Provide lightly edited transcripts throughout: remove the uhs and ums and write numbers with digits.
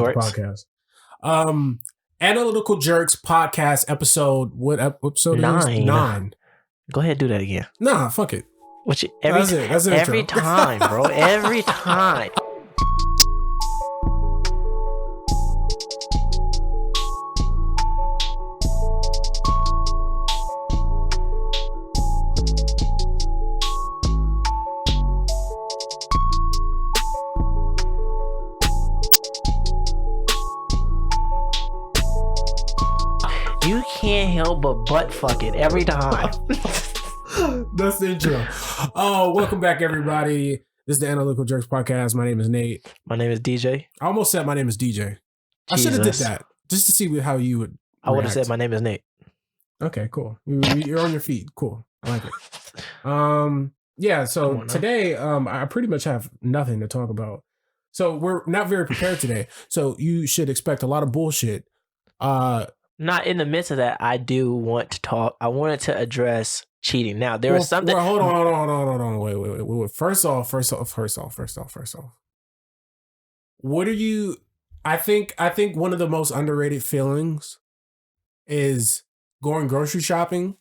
Escorts podcast. Analytical Jerks podcast episode. What episode 9. is 9? Go ahead, do that again. Nah, fuck it. That's it. That's it. Every time, bro. Every time. You can't help but butt fuck it every time. That's the intro. Oh, welcome back, everybody. This is the Analytical Jerks podcast. My name is Nate. My name is DJ. I almost said my name is DJ. I should have did that just to see how you would. I would have said my name is Nate. Okay, cool. You're on your feet. Cool. I like it. Yeah. So today, I pretty much have nothing to talk about. So we're not very prepared today. So you should expect a lot of bullshit. Not in the midst of that, I do want to talk. I wanted to address cheating. Now, there was something. Hold on. Wait. First off. What are you? I think one of the most underrated feelings is going grocery shopping,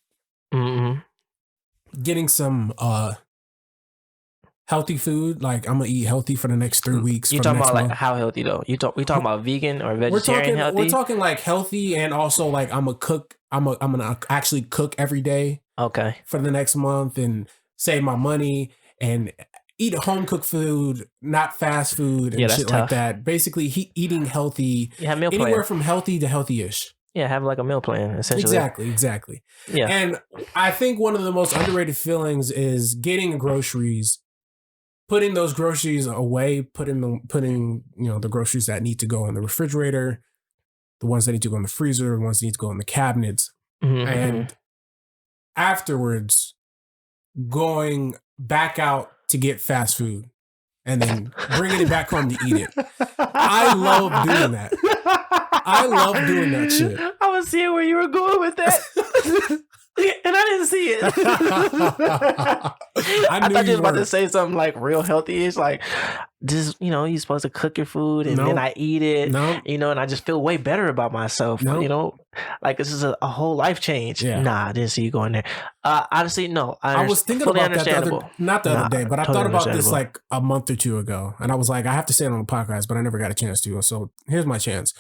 getting some healthy food. Like, I'm gonna eat healthy for the next 3 weeks. You talking about like how healthy though? We talking about vegan or vegetarian healthy? We're talking like healthy, and also like I'm gonna actually cook every day. Okay. For the next month and save my money and eat home cooked food, not fast food and shit like that. Basically, eating healthy. Yeah, meal anywhere plan. From healthy to healthy-ish. Yeah, have like a meal plan, essentially. Exactly. Yeah. And I think one of the most underrated feelings is getting groceries, putting those groceries away, putting the groceries that need to go in the refrigerator, the ones that need to go in the freezer, the ones that need to go in the cabinets, and afterwards going back out to get fast food and then bringing it back home to eat it. I love doing that. I love doing that shit. I was seeing where you were going with that. And I didn't see it. I thought you was about to say something like real healthy-ish, like just, you're supposed to cook your food and then I eat it, and I just feel way better about myself, like this is a whole life change. Yeah. Nah, I didn't see you going there. Honestly, no. I was thinking about that not the other day, but I thought about this like a month or two ago, and I was like, I have to say it on the podcast, but I never got a chance to. So here's my chance.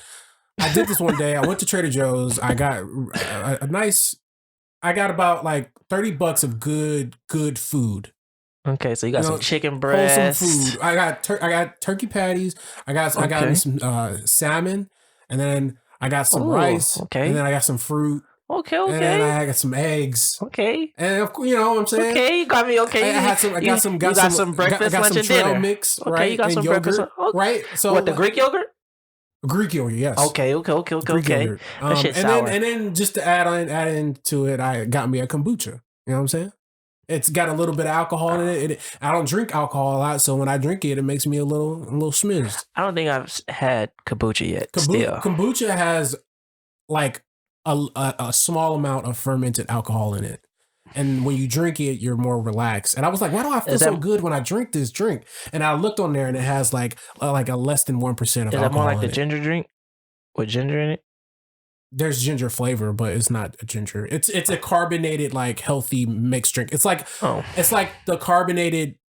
I did this one day. I went to Trader Joe's. I got I got about like $30 of good food. Okay, so you got some chicken breast, wholesome food. I got turkey patties. I got some salmon, and then I got some rice. Okay, and then I got some fruit. Okay, and then I got some eggs. Okay, and you know what I'm saying. Okay, you got me. Okay, I got some breakfast, lunch, and dinner mix. Okay, right? You got and some yogurt, breakfast. Okay. Right? So what, the Greek yogurt? Greek yogurt, yes. Okay. That shit's sour. And then just to add into it, I got me a kombucha. You know what I'm saying? It's got a little bit of alcohol in it. I don't drink alcohol a lot, so when I drink it, it makes me a little smidged. I don't think I've had kombucha yet. Kombucha has like a small amount of fermented alcohol in it. And when you drink it, you're more relaxed. And I was like, why do I feel so good when I drink this drink? And I looked on there and it has like a less than 1% of alcohol. Is that more like the ginger drink with ginger in it? There's ginger flavor, but it's not a ginger. It's a carbonated, like healthy mixed drink. It's like the carbonated,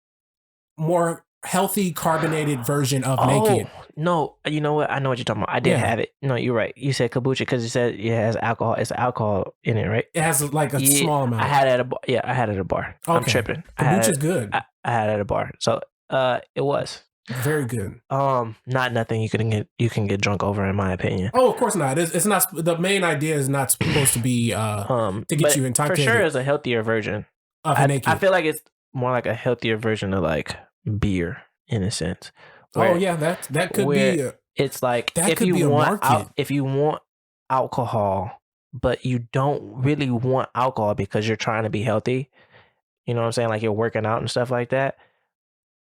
more healthy carbonated version of Naked. No, you know what? I know what you're talking about. I did have it. No, you're right. You said kombucha because you said it has alcohol. It's alcohol in it, right? It has like a small amount. I had it at a bar. Yeah, I had it at a bar. Okay. I'm tripping. Kombucha's good. I had it at a bar. So it was very good. Not nothing you can get drunk over, in my opinion. Oh, of course not. It's not. The main idea is not supposed to be to get you intoxicated. For sure, it's a healthier version of Naked. I feel like it's more like a healthier version of like beer in a sense. That could be. It's like if you want alcohol, but you don't really want alcohol because you're trying to be healthy, you know what I'm saying? Like you're working out and stuff like that.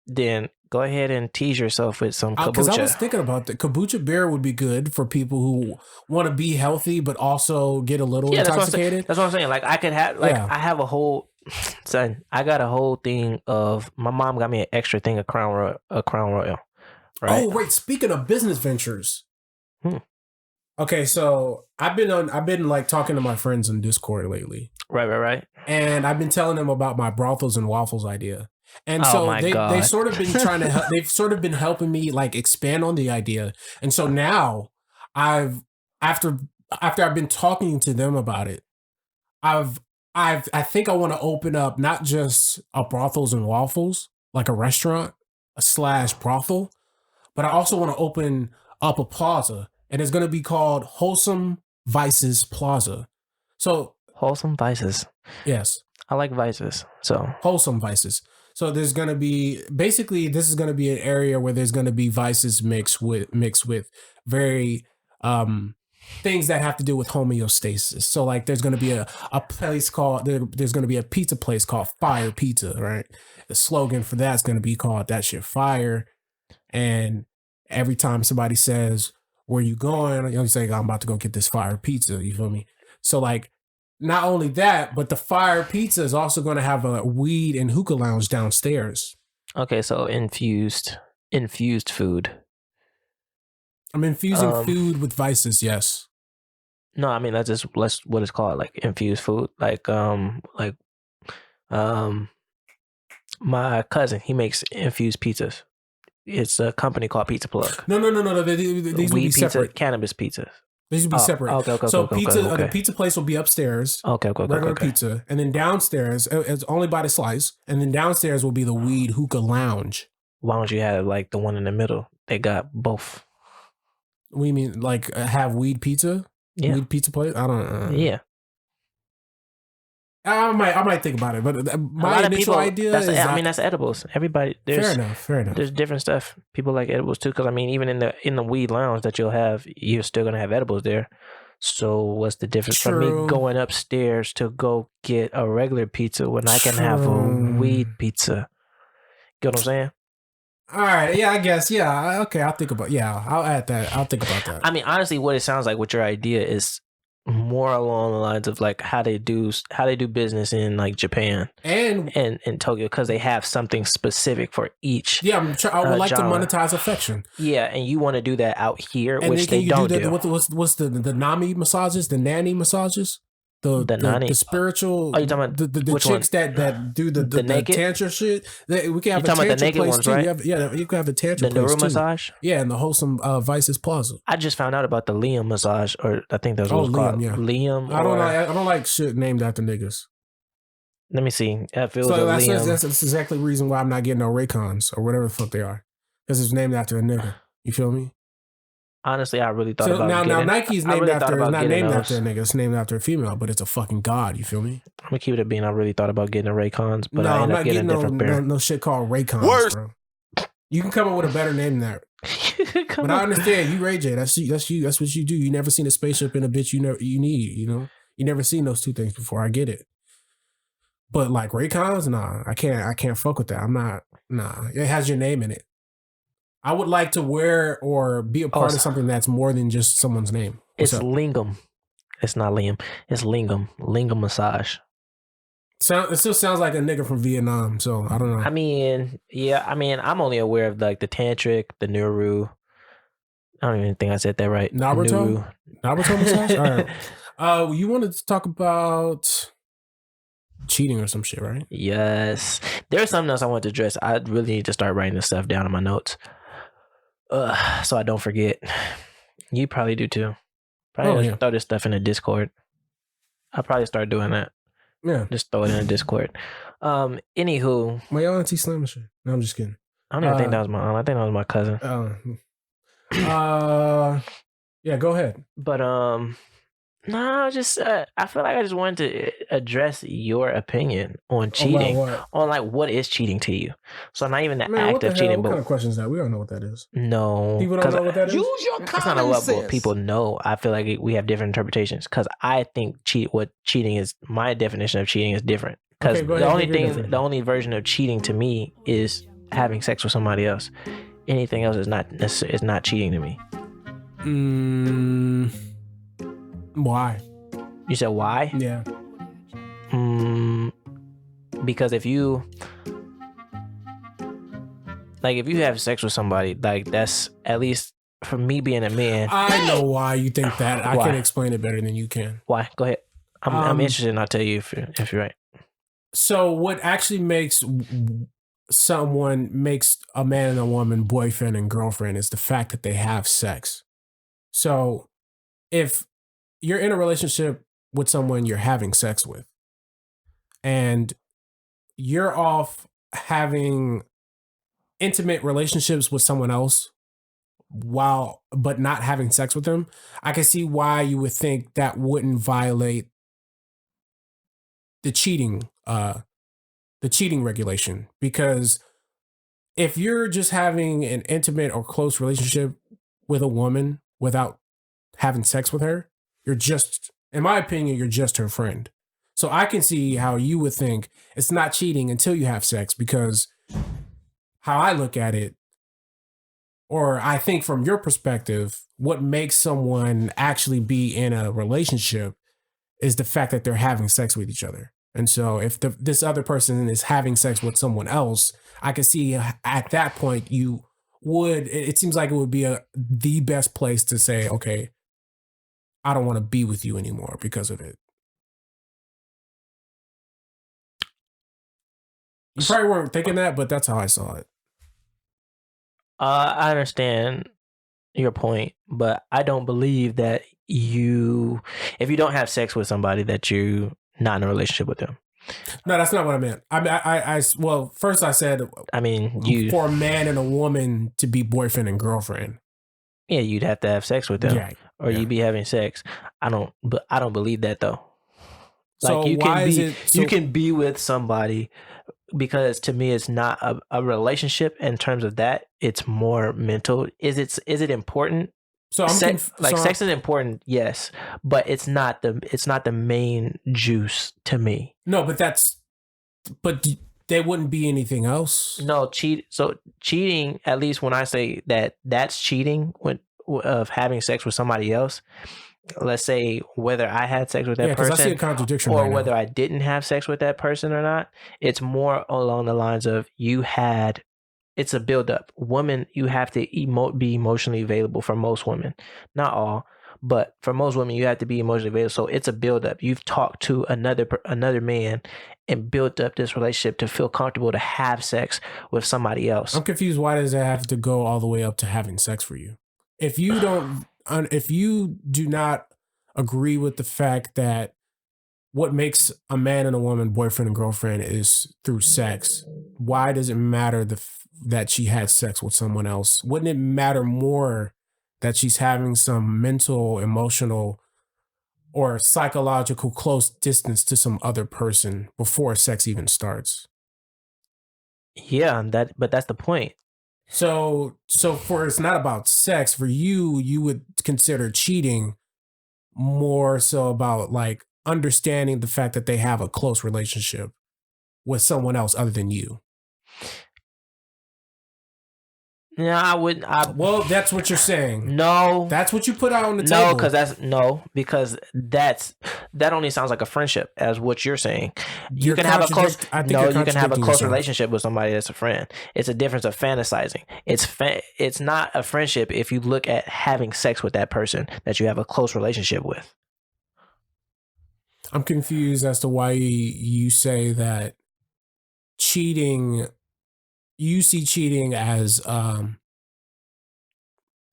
Then go ahead and tease yourself with some kombucha. Because I was thinking about that. Kombucha beer would be good for people who want to be healthy but also get a little intoxicated. That's what I'm saying. Like I could have, I have a whole. Son, I got a whole thing of. My mom got me an extra thing of Crown Royal. Right? Oh, wait. Speaking of business ventures, Okay, so I've been like talking to my friends on Discord lately. Right. And I've been telling them about my brothels and waffles idea. And Oh so my they God. sort of been trying to they've sort of been helping me like expand on the idea. And so now I've after I've been talking to them about it, I think I want to open up not just a brothels and waffles, like a restaurant slash brothel, but I also want to open up a plaza, and it's going to be called Wholesome Vices Plaza. So Wholesome Vices. Yes, I like vices. So Wholesome Vices. So there's going to be basically this is going to be an area where there's going to be vices mixed with very things that have to do with homeostasis. So like there's going to be a place called there's going to be a pizza place called Fire Pizza, right? The slogan for that's going to be called That Shit Fire. And every time somebody says, "Where you going?" you say, "I'm about to go get this fire pizza." You feel me? So like not only that, but the fire pizza is also going to have a weed and hookah lounge downstairs. Okay, so infused food. I'm infusing food with vices, yes. No, I mean that's what it's called, like infused food. My cousin, he makes infused pizzas. It's a company called Pizza Plug. No. These will be separate. Cannabis pizzas. These will be separate. Okay. So the pizza place will be upstairs. Okay. Regular pizza, and then downstairs it's only by the slice, and then downstairs will be the weed hookah lounge. Why don't you have like the one in the middle? They got both. What do you mean, like have weed pizza? Yeah. Weed pizza place? I don't. Yeah. I might think about it, but my initial idea is that's edibles. Everybody, fair enough. There's different stuff. People like edibles too, because I mean, even in the weed lounge that you're still gonna have edibles there. So what's the difference from me going upstairs to go get a regular pizza when I can have a weed pizza? Get what I'm saying? All right, yeah, I guess, yeah, okay, I'll think about, I'll add that. I'll think about that. I mean, honestly, what it sounds like with your idea is more along the lines of like how they do business in like Japan and Tokyo, because they have something specific for each. Yeah, I would like genre. To monetize affection. Yeah, and you want to do that out here, and which they don't do. What's the nami massages, the nanny massages? The spiritual. Oh, you talking about the chicks that do the naked tantra shit? We can have a tantra place ones, too. Right? You can have a tantra place too. Massage. Yeah, and the Wholesome Vices Plaza. I just found out about the Liam massage, or I think that's what it's called. Yeah. Liam. I don't like shit named after niggas. Let me see. If it was that's exactly the reason why I'm not getting no Raycons or whatever the fuck they are, because it's named after a nigga. You feel me? Honestly, I really thought about now Nike's named after a nigga. It's named after a female, but it's a fucking god. You feel me? I'm gonna keep it a bean. I really thought about getting a Raycons, but no, I I'm ended up getting a different pair. No shit called Raycons, bro. You can come up with a better name than that. But I understand you, Ray J. That's you. That's what you do. You never seen a spaceship in a bitch you need. You know, you never seen those two things before. I get it. But like Raycons, nah, I can't fuck with that. I'm not. Nah, it has your name in it. I would like to wear or be a part of something that's more than just someone's name. It's Lingam. It's not Liam. It's Lingam. Lingam massage. It still sounds like a nigga from Vietnam, so I don't know. I mean, yeah. I mean, I'm only aware of like the tantric, the Nuru. I don't even think I said that right. Naruto massage. All right. You wanted to talk about cheating or some shit, right? Yes. There's something else I want to address. I really need to start writing this stuff down in my notes. So I don't forget. You probably do too. Probably throw this stuff in the Discord. I'll probably start doing that. Yeah. Just throw it in the Discord. Anywho. My auntie Slim shit. No, I'm just kidding. I don't even think that was my aunt. I think that was my cousin. Yeah, go ahead. But no, just I feel like I just wanted to address your opinion on cheating, on like what is cheating to you. So not even the act of cheating, what but kind of question is that? We don't know what that is. No, people don't know what that is. Use your common sense. It's not what people know. I feel like we have different interpretations because I think what cheating is. My definition of cheating is different because the only version of cheating to me is having sex with somebody else. Anything else is not cheating to me. Why? You said why? Yeah. Because if you have sex with somebody, like that's at least for me being a man. I know why you think that. I can explain it better than you can. Why? Go ahead. I'm interested, and I'll tell you if you're right. So what actually makes a man and a woman boyfriend and girlfriend is the fact that they have sex. So if you're in a relationship with someone you're having sex with, and you're off having intimate relationships with someone else but not having sex with them, I can see why you would think that wouldn't violate the cheating regulation. Because if you're just having an intimate or close relationship with a woman without having sex with her, you're just, in my opinion, you're just her friend. So I can see how you would think it's not cheating until you have sex, because how I look at it, or I think from your perspective, what makes someone actually be in a relationship is the fact that they're having sex with each other. And so if this other person is having sex with someone else, I can see at that point it seems like it would be the best place to say, okay, I don't want to be with you anymore because of it. You probably weren't thinking that, but that's how I saw it. I understand your point, but I don't believe that if you don't have sex with somebody, that you're not in a relationship with them. No, that's not what I meant. Well, first I said, for a man and a woman to be boyfriend and girlfriend. Yeah, you'd have to have sex with them, you'd be having sex. I don't believe that though. Like, so you can be with somebody, because to me it's not a relationship in terms of that. It's more mental. Is it important? So sex is important, yes, but it's not the main juice to me. No, but there wouldn't be anything else. No, cheating, at least when I say that's cheating of having sex with somebody else. Let's say whether I had sex with that person, I see a contradiction, or whether I didn't have sex with that person or not, it's more along the lines of it's a buildup. Women, you have to be emotionally available. For most women, not all, but for most women, you have to be emotionally available. So it's a buildup. You've talked to another man and built up this relationship to feel comfortable to have sex with somebody else. I'm confused. Why does it have to go all the way up to having sex for you? If you do not agree with the fact that what makes a man and a woman boyfriend and girlfriend is through sex, why does it matter that she had sex with someone else? Wouldn't it matter more that she's having some mental, emotional, or psychological close distance to some other person before sex even starts? Yeah, but that's the point. So for it's not about sex. For you would consider cheating more so about like understanding the fact that they have a close relationship with someone else other than you. No, I wouldn't. Well, that's what you're saying. No, that's what you put out on the table. Because that only sounds like a friendship, as what you're saying. You can have a close relationship with somebody that's a friend. It's a difference of fantasizing. It's not a friendship if you look at having sex with that person that you have a close relationship with. I'm confused as to why you say that cheating. You see cheating as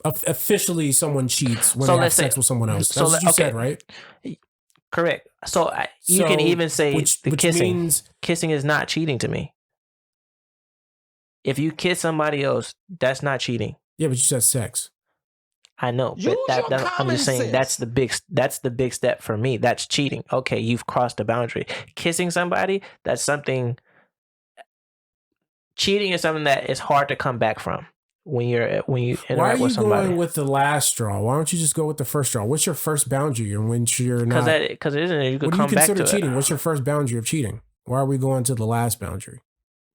officially someone cheats when they have sex with someone else. That's what you said, right? Correct. So you can even say kissing is not cheating to me. If you kiss somebody else, that's not cheating. Yeah, but you said sex. I know, but I'm just saying that's the big step for me. That's cheating. Okay, you've crossed the boundary. Kissing somebody, that's something. Cheating is something that is hard to come back from when you interact with somebody. Why are you going with the last straw? Why don't you just go with the first straw? What's your first boundary? And when you're not, because it isn't. You could come back to it. What do you consider cheating? What's your first boundary of cheating? Why are we going to the last boundary?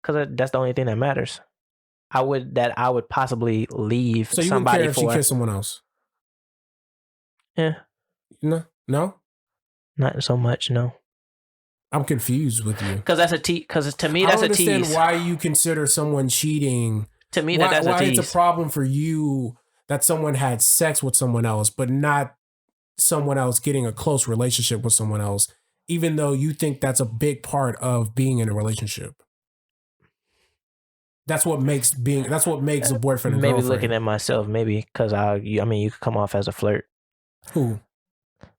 Because that's the only thing that matters. I would possibly leave somebody. So you wouldn't care if she kissed someone else? Yeah. No. Not so much. No. I'm confused with you. Because that's because to me that's a tease. I understand why you consider someone cheating. To me, that's a tease. Why it's a problem for you that someone had sex with someone else, but not someone else getting a close relationship with someone else, even though you think that's a big part of being in a relationship. That's what makes a boyfriend and maybe girlfriend. looking at myself, maybe because I mean, you could come off as a flirt. Who?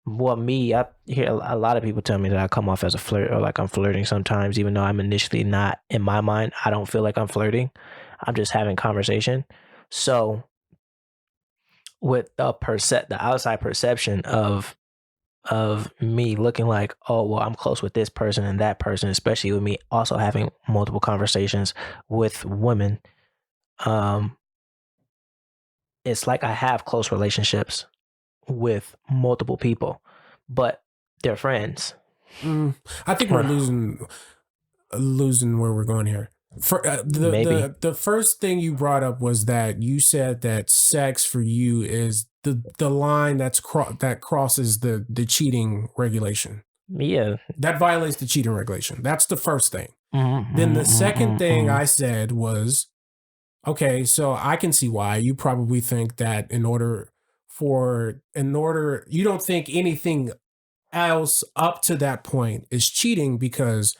Well, me, I hear a lot of people tell me that I come off as a flirt or like I'm flirting sometimes, even though I'm initially not. In my mind, I don't feel like I'm flirting. I'm just having conversation. So with the outside perception of me looking like, oh well, I'm close with this person and that person, especially with me also having multiple conversations with women, um, it's like I have close relationships with multiple people, but they're friends. I think we're losing where we're going here. For the first thing you brought up was that you said that sex for you is the line that crosses the cheating regulation. Yeah, that violates the cheating regulation. That's the first thing. Then the second thing I said was, okay, so I can see why you probably think that in order you don't think anything else up to that point is cheating, because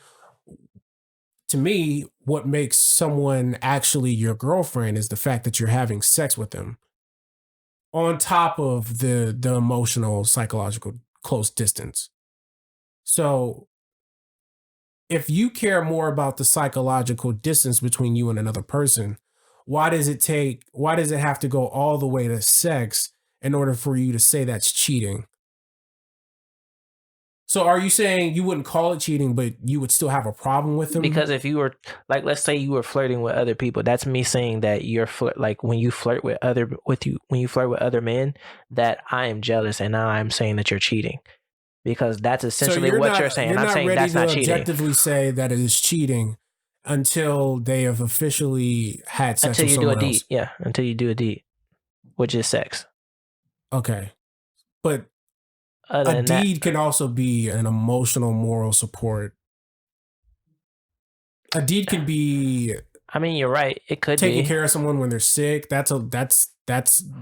to me, what makes someone actually your girlfriend is the fact that you're having sex with them on top of the emotional, psychological close distance. So if you care more about the psychological distance between you and another person, why does it have to go all the way to sex in order for you to say that's cheating? So are you saying you wouldn't call it cheating, but you would still have a problem with them? Because if you were like, let's say you were flirting with other people, that's me saying that you're like when you flirt with other men, that I am jealous, and now I'm saying that you're cheating. Because that's essentially what you're saying. You're I'm not saying ready that's to not cheating. objectively say that it is cheating until they have officially had sex with someone else. Until you do a deed. Yeah, until you do a deed, which is sex. Okay. But a deed can also be an emotional, moral support. A deed can be, I mean, you're right. It could taking be care of someone when they're sick. That's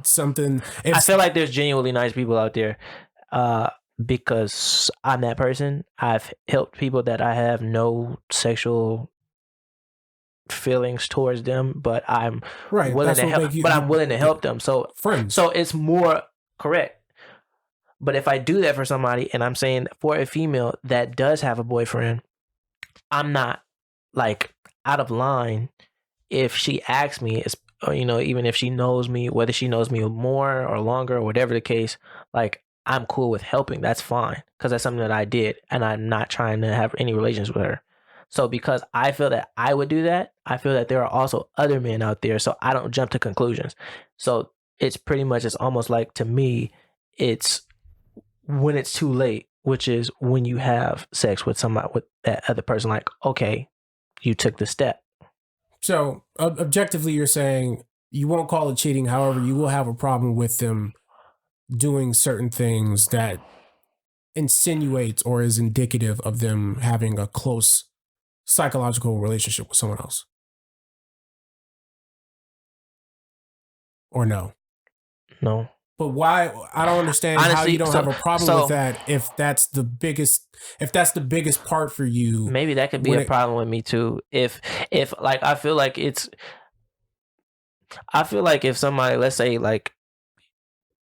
something. I feel like there's genuinely nice people out there. Because I'm that person. I've helped people that I have no sexual feelings towards them, but I'm willing to help. I'm willing to help them. So friends. So it's more correct. But if I do that for somebody, and I'm saying for a female that does have a boyfriend, I'm not like out of line if she asks me, or, even if she knows me, whether she knows me more or longer or whatever the case, like I'm cool with helping. That's fine, because that's something that I did, and I'm not trying to have any relations with her. So because I feel that I would do that, I feel that there are also other men out there, so I don't jump to conclusions. So it's almost like, to me, it's when it's too late, which is when you have sex with somebody, with that other person, like, okay, you took the step. So objectively, you're saying you won't call it cheating. However, you will have a problem with them doing certain things that insinuates or is indicative of them having a close psychological relationship with someone else. Or no? No. But why? I don't understand. Honestly, how you don't have a problem with that if that's the biggest part for you. Maybe that could be a problem with me too. If like I feel like if somebody, let's say like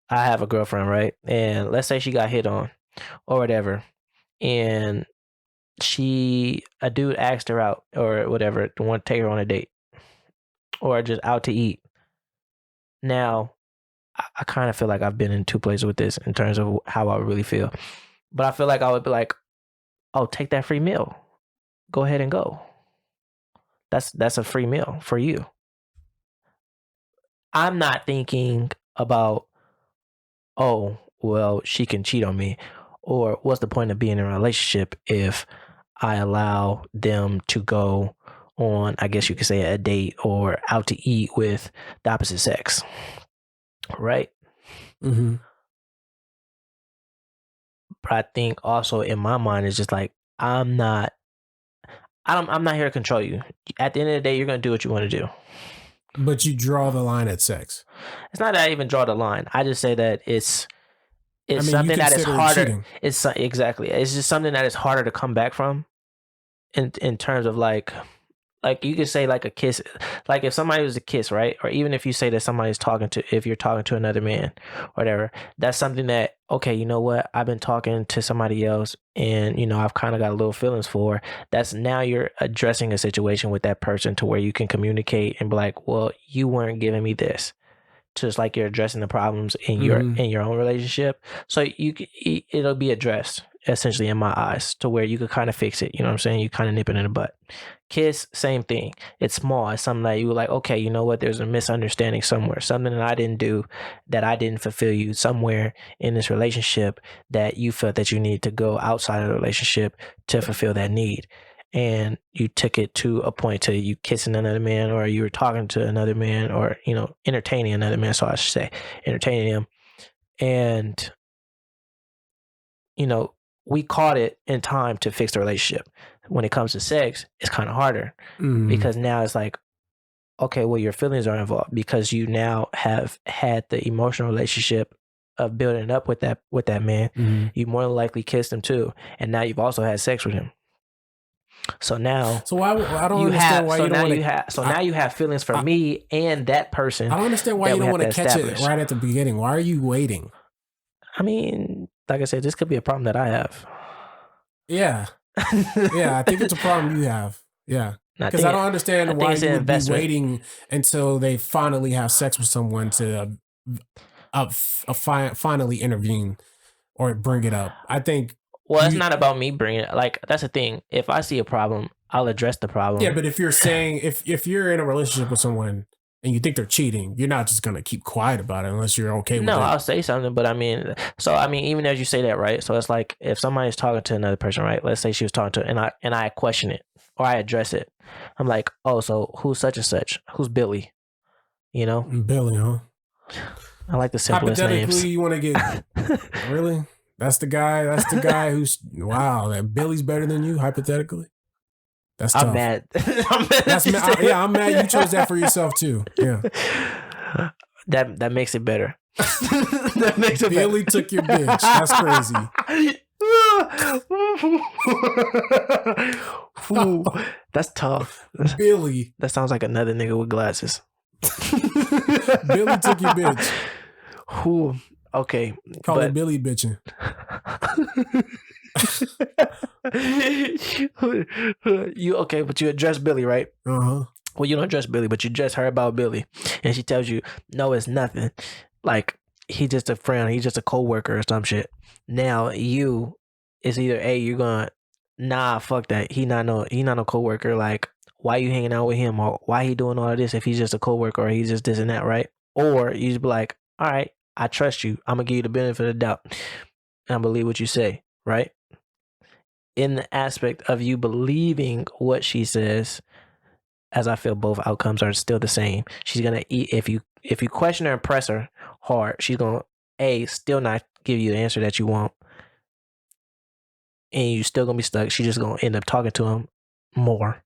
I have a girlfriend, right? And let's say she got hit on or whatever, and a dude asked her out or whatever, to want to take her on a date or just out to eat. Now, I kind of feel like I've been in two places with this in terms of how I really feel. But I feel like I would be like, oh, take that free meal. Go ahead and go. That's a free meal for you. I'm not thinking about, oh, well, she can cheat on me, or what's the point of being in a relationship if I allow them to go on, I guess you could say, a date or out to eat with the opposite sex. Right? Mm-hmm. But I think also in my mind, it's just like, I'm not here to control you. At the end of the day, you're going to do what you want to do. But you draw the line at sex. It's not that I even draw the line. I just say that it's something that is harder. Cheating. It's exactly. It's just something that is harder to come back from in terms of like you could say like a kiss, like if somebody was a kiss, right? Or even if you say that somebody's if you're talking to another man or whatever, that's something that, okay, you know what? I've been talking to somebody else and, you know, I've kind of got a little feelings for. That's now you're addressing a situation with that person to where you can communicate and be like, well, you weren't giving me this. Just like you're addressing the problems in your own relationship. So it'll be addressed essentially in my eyes to where you could kind of fix it. You know what I'm saying? You kind of nip it in the butt. Kiss, same thing. It's small. It's something that you were like, okay, you know what? There's a misunderstanding somewhere. Something that I didn't do, that I didn't fulfill you somewhere in this relationship that you felt that you needed to go outside of the relationship to fulfill that need. And you took it to a point to you kissing another man, or you were talking to another man, or, you know, entertaining another man. So I should say entertaining him. And, you know, we caught it in time to fix the relationship. When it comes to sex, it's kind of harder because now it's like, okay, well, your feelings are involved because you now have had the emotional relationship of building up with that man. You more than likely kissed him too. And now you've also had sex with him. So now, I don't understand why you don't want to. So now you have feelings for me and that person. I don't understand why you don't want to catch it right at the beginning. Why are you waiting? I mean, like I said, this could be a problem that I have. Yeah, yeah, I think it's a problem you have. Yeah, because I don't understand why you would be waiting until they finally have sex with someone to finally intervene or bring it up. I think. Well, it's not about me bringing it. Like, that's the thing. If I see a problem, I'll address the problem. Yeah, but if you're saying, if you're in a relationship with someone and you think they're cheating, you're not just going to keep quiet about it unless you're okay with it. No, I'll say something, but I mean, even as you say that, right? So it's like, if somebody's talking to another person, right? Let's say she was talking to, and I question it, or I address it. I'm like, oh, so who's such and such? Who's Billy? You know? Billy, huh? I like the simplest names. Hypothetically, you want to get, really? That's the guy who's, wow, that Billy's better than you, hypothetically? That's tough. I'm mad. I'm mad you chose that for yourself too. Yeah. That makes it better. That makes it Billy better. Took your bitch. That's crazy. Ooh, that's tough. Billy. That sounds like another nigga with glasses. Billy took your bitch. Ooh. Okay. Call it Billy bitching. But you address Billy, right? Uh-huh. Well, you don't address Billy, but you address her about Billy. And she tells you, no, it's nothing. Like, he's just a friend, he's just a co-worker or some shit. Now it's either A, you're going, nah, fuck that. He not no co-worker. Like, why you hanging out with him? Or why he doing all of this if he's just a co-worker or he's just this and that, right? Or you just be like, all right, I trust you. I'm going to give you the benefit of the doubt. And I believe what you say, right? In the aspect of you believing what she says, as I feel both outcomes are still the same. She's going to eat, if you question her and press her hard, she's going to, still not give you the answer that you want. And you're still going to be stuck. She's just going to end up talking to him more.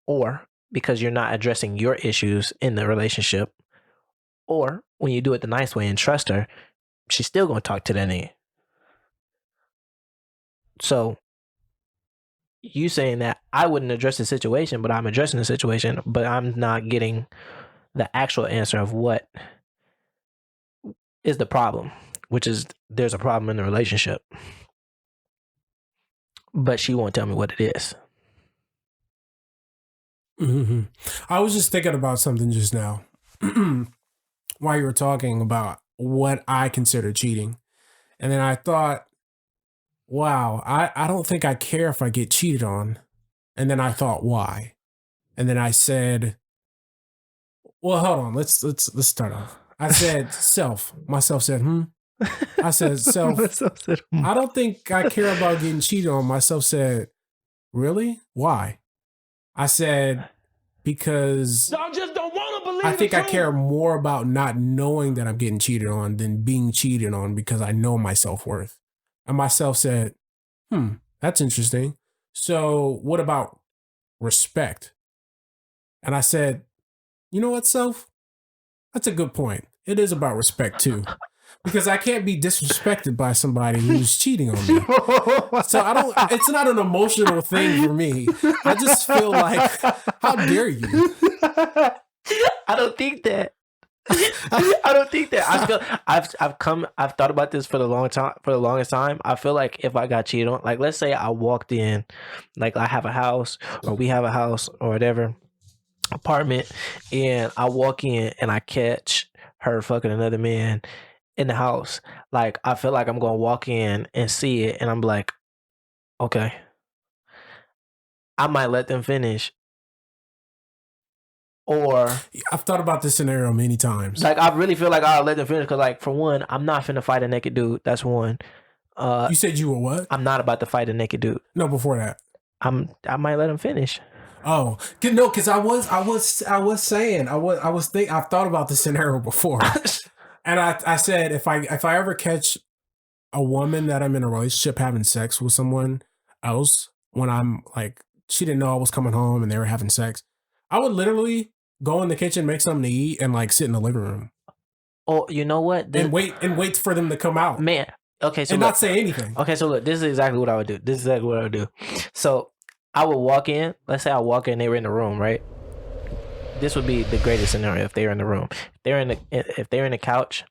Or because you're not addressing your issues in the relationship. Or when you do it the nice way and trust her, she's still going to talk to that nigga. So you saying that I wouldn't address the situation, but I'm addressing the situation, but I'm not getting the actual answer of what is the problem, which is there's a problem in the relationship. But she won't tell me what it is. Mm-hmm. I was just thinking about something just now while you were talking about what I consider cheating. And then I thought, wow, I don't think I care if I get cheated on. And then I thought, why? And then I said, well, hold on, let's start off. I said self. Myself said, I said self. I don't think I care about getting cheated on. Myself said, really? Why? I said, because I just don't want to believe I think I care more about not knowing that I'm getting cheated on than being cheated on because I know my self-worth. And myself said, that's interesting. So what about respect? And I said, You know what, Self? That's a good point. It is about respect too. Because I can't be disrespected by somebody who's cheating on me. So it's not an emotional thing for me. I just feel like, how dare you? I don't think that. I don't think that. I feel I've thought about this for the longest time. I feel like if I got cheated on, like let's say I walked in, like I have a house or we have a house or whatever apartment, and I walk in and I catch her fucking another man in the house. Like I feel like I'm gonna walk in and see it, and I'm like, okay, I might let them finish. Or I've thought about this scenario many times. Like I really feel like I'll let them finish because, like, for one, I'm not finna fight a naked dude. That's one. You said you were what? I'm not about to fight a naked dude. No, before that, I might let him finish. Oh no, because I was saying I've thought about this scenario before, and I said if I ever catch a woman that I'm in a relationship having sex with someone else when I'm like she didn't know I was coming home and they were having sex, I would literally go in the kitchen, make something to eat, and like sit in the living room. Oh, you know what? And wait for them to come out. Man, okay, so and not say anything. Okay, so look, this is exactly what I would do. So I would walk in. Let's say I walk in, they were in the room, right? This would be the greatest scenario if they were in the room. If they're in the couch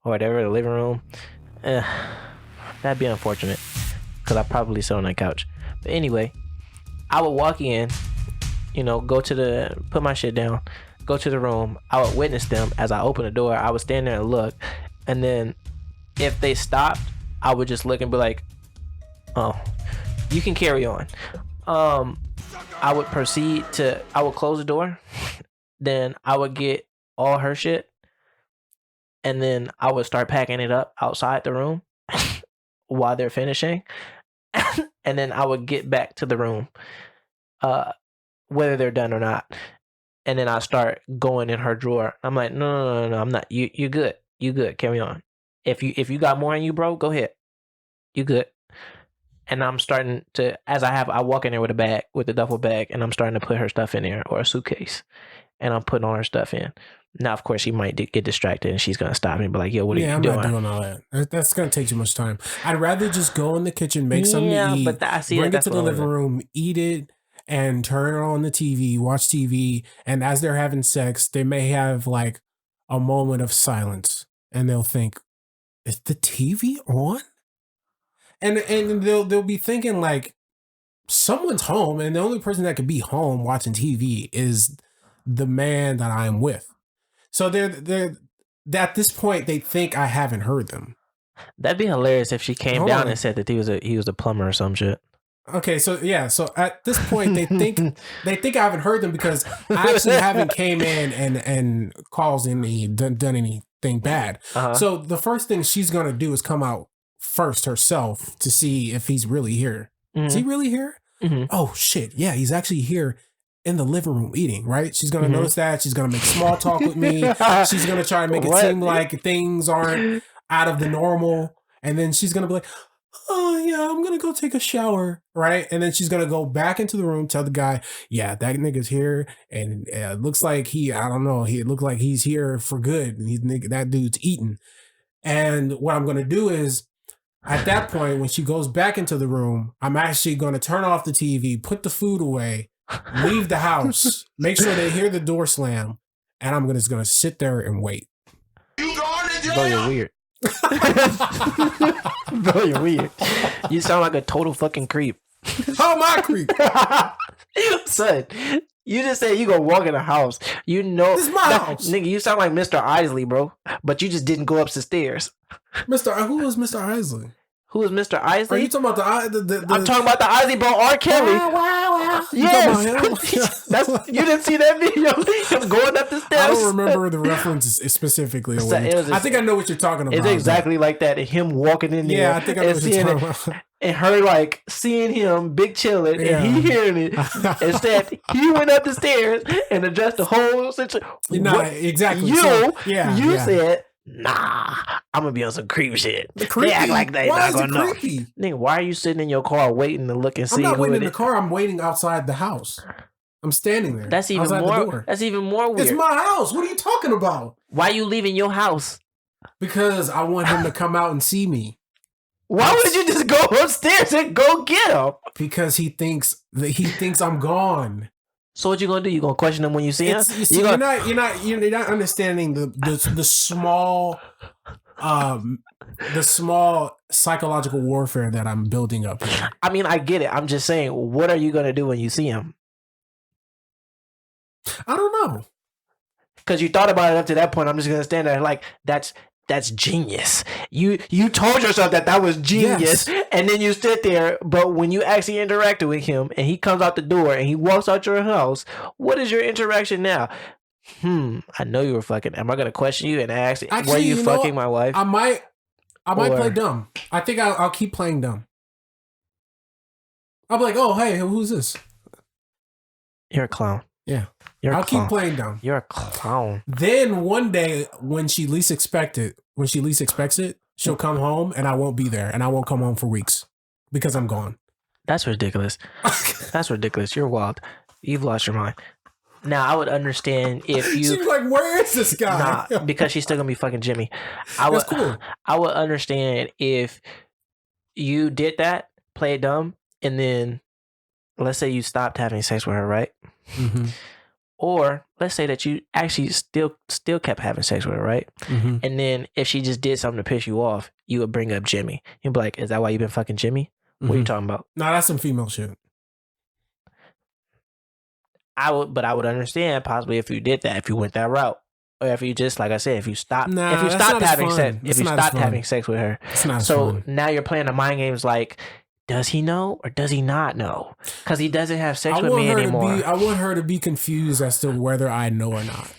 or whatever, the living room, that'd be unfortunate because I probably sit on that couch. But anyway, I would walk in, put my shit down, go to the room. I would witness them as I open the door. I would stand there and look, and then if they stopped, I would just look and be like, "Oh, you can carry on." I would I would close the door, then I would get all her shit, and then I would start packing it up outside the room while they're finishing, and then I would get back to the room, whether they're done or not, and then I start going in her drawer. I'm like, no, I'm not. You good? You good? Carry on. If you got more in you, bro, go ahead. You good? And I'm starting to, I walk in there with a duffel bag, and I'm starting to put her stuff in there, or a suitcase, and I'm putting all her stuff in. Now, of course, she might get distracted, and she's gonna stop me and be like, "Yo, what are you doing?" Yeah, I'm not doing all that. That's gonna take too much time. I'd rather just go in the kitchen, make something to eat, bring it to the living room, eat it, and turn on the TV, watch TV, and as they're having sex, they may have like a moment of silence, and they'll think, "Is the TV on?" And they'll be thinking like someone's home, and the only person that could be home watching TV is the man that I'm with. So they're at this point they think I haven't heard them. That'd be hilarious if she came down and said that he was a plumber or some shit. Okay, so yeah, so at this point they think I haven't heard them because I actually haven't came in and caused done anything bad. Uh-huh. So the first thing she's gonna do is come out first herself to see if he's really here. Mm-hmm. Is he really here? Mm-hmm. Oh shit, yeah, he's actually here in the living room eating, right? She's gonna notice that. She's gonna make small talk with me. She's gonna try to make it seem like things aren't out of the normal, and then she's gonna be like, "Oh yeah, I'm gonna go take a shower," right? And then she's gonna go back into the room, tell the guy, "Yeah, that nigga's here, and it looks like it looked like he's here for good, and that dude's eating." And what I'm gonna do is, at that point, when she goes back into the room, I'm actually gonna turn off the TV, put the food away, leave the house, make sure they hear the door slam, and I'm just gonna sit there and wait. Bro, you're weird. Bro, you're weird. You sound like a total fucking creep. How am I a creep? Son, you just said you gonna walk in the house. You know this is my house. Nigga, you sound like Mr. Isley, bro. But you just didn't go up the stairs. Who was Mr. Isley? Who is Mr. Isley? Are you talking about the I'm talking about the Isley bro, R. Kelly. Wow. Yes. You didn't see that video? Him going up the steps. I don't remember the reference specifically. I think I know what you're talking about. It's exactly like that. And him walking in there. Yeah, I think I know what you're talking about. And her like seeing him big chilling and he hearing it. Instead, he went up the stairs and addressed the whole situation. Nah, exactly. You said, "Nah, I'm gonna be on some creep shit." They act like they not gonna know. Nigga, why are you sitting in your car waiting to look and see? I'm not waiting in the car. I'm waiting outside the house. I'm standing there. That's even more. That's even more weird. It's my house. What are you talking about? Why are you leaving your house? Because I want him to come out and see me. Why would you just go upstairs and go get him? Because he thinks I'm gone. So what you gonna do? You gonna question him when you see him? You're not understanding the small the small psychological warfare that I'm building up here. I mean, I get it. I'm just saying, what are you gonna do when you see him? I don't know. Because you thought about it up to that point. I'm just gonna stand there like that's genius. You told yourself that was genius, yes. And then you sit there. But when you actually interacted with him, and he comes out the door and he walks out your house, what is your interaction now? I know you were fucking. Am I gonna question you and ask? Actually, were you fucking my wife? I might play dumb. I think I'll keep playing dumb. I'll be like, oh hey, who's this? You're a clown. Yeah. I'll keep playing dumb. You're a clown. Then one day, when she least expects it, she'll come home and I won't be there, and I won't come home for weeks because I'm gone. That's ridiculous. That's ridiculous. You're wild. You've lost your mind. Now I would understand if you. She's like, where is this guy? Nah, because she's still gonna be fucking Jimmy. That's cool. I would understand if you did that, play it dumb, and then let's say you stopped having sex with her, right? Mm-hmm. Or let's say that you actually still kept having sex with her, right? Mm-hmm. And then if she just did something to piss you off, you would bring up Jimmy. You'd be like, is that why you've been fucking Jimmy? What are you talking about? Nah, that's some female shit. I would understand possibly if you did that, if you went that route. Or if you just, like I said, if you stopped having sex with her. It's not so fun. Now you're playing the mind games like, does he know or does he not know? Because he doesn't have sex with me anymore. I want her to be confused as to whether I know or not.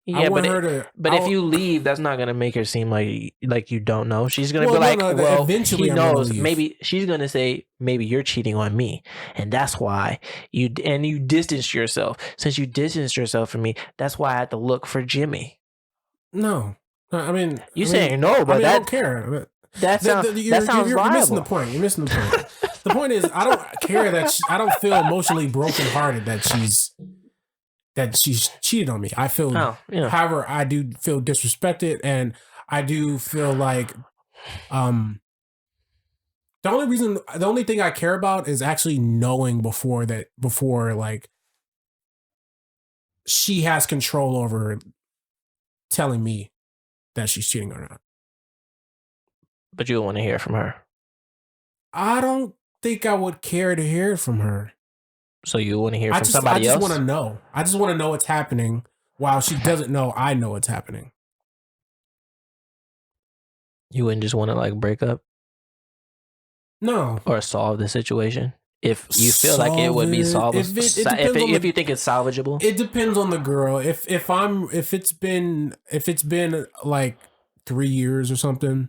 Yeah, but if you leave, that's not gonna make her seem like you don't know. She's gonna be like, well, eventually he knows. Maybe she's gonna say, maybe you're cheating on me, and that's why you distanced yourself. Since you distanced yourself from me, that's why I had to look for Jimmy. No, I mean, saying no, but I don't care. That sounds you're missing the point. You're missing the point. The point is, I don't care that I don't feel emotionally brokenhearted that she's cheated on me. I feel, however, I do feel disrespected, and I do feel like the only thing I care about is actually knowing before like she has control over telling me that she's cheating or not. But you don't want to hear from her. I don't think I would care to hear it from her. So you want to hear from somebody else? I just want to know. I just want to know what's happening while she doesn't know I know what's happening. You wouldn't just want to like break up? No. Or solve the situation? If you feel like it would be solvable, if you think it's salvageable? It depends on the girl. If it's been like 3 years or something,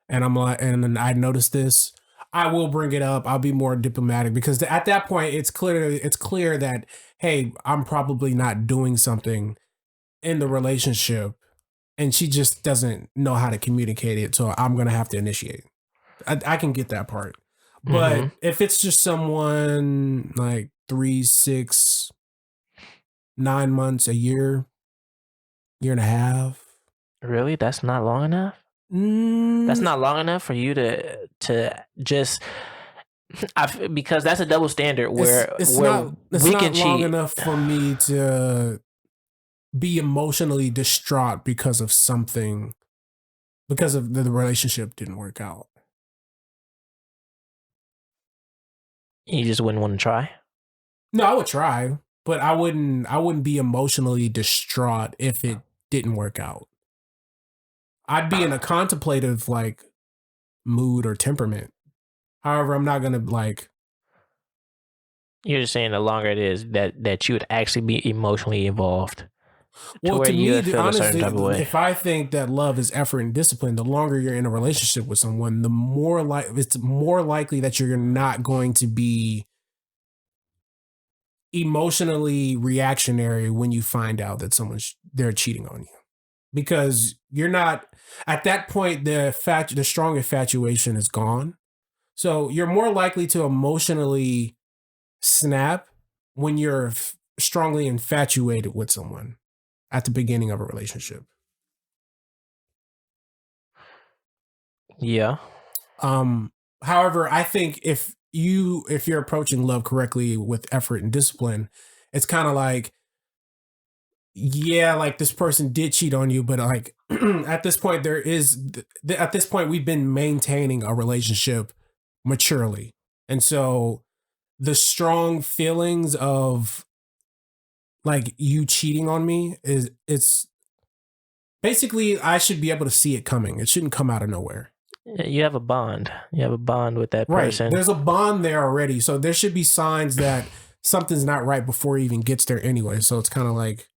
and I'm like, and I noticed this, I will bring it up. I'll be more diplomatic because at that point it's clear that, hey, I'm probably not doing something in the relationship and she just doesn't know how to communicate it. So I'm going to have to initiate. I can get that part. But if it's just someone like 3, 6, 9 months, a year and a half. Really? That's not long enough? That's not long enough for you to just because that's a double standard where it's where not we can cheat. Long enough for me to be emotionally distraught because of the relationship didn't work out. You just wouldn't want to try? No, I would try, but I wouldn't be emotionally distraught if it didn't work out. I'd be in a contemplative like mood or temperament. However, I'm not gonna like. You're just saying the longer it is that you would actually be emotionally involved. Well, to me, honestly, if I think that love is effort and discipline, the longer you're in a relationship with someone, the more it's more likely that you're not going to be emotionally reactionary when you find out that they're cheating on you. Because you're not at that point, the strong infatuation is gone. So you're more likely to emotionally snap when you're strongly infatuated with someone at the beginning of a relationship. Yeah. However, I think if you're approaching love correctly with effort and discipline, it's kind of like, yeah, like this person did cheat on you, but like at this point at this point we've been maintaining a relationship maturely. And so the strong feelings of like you cheating on me it's basically, I should be able to see it coming. It shouldn't come out of nowhere. You have a bond. You have a bond with that person. Right. There's a bond there already. So there should be signs that something's not right before he even gets there anyway. So it's kind of like,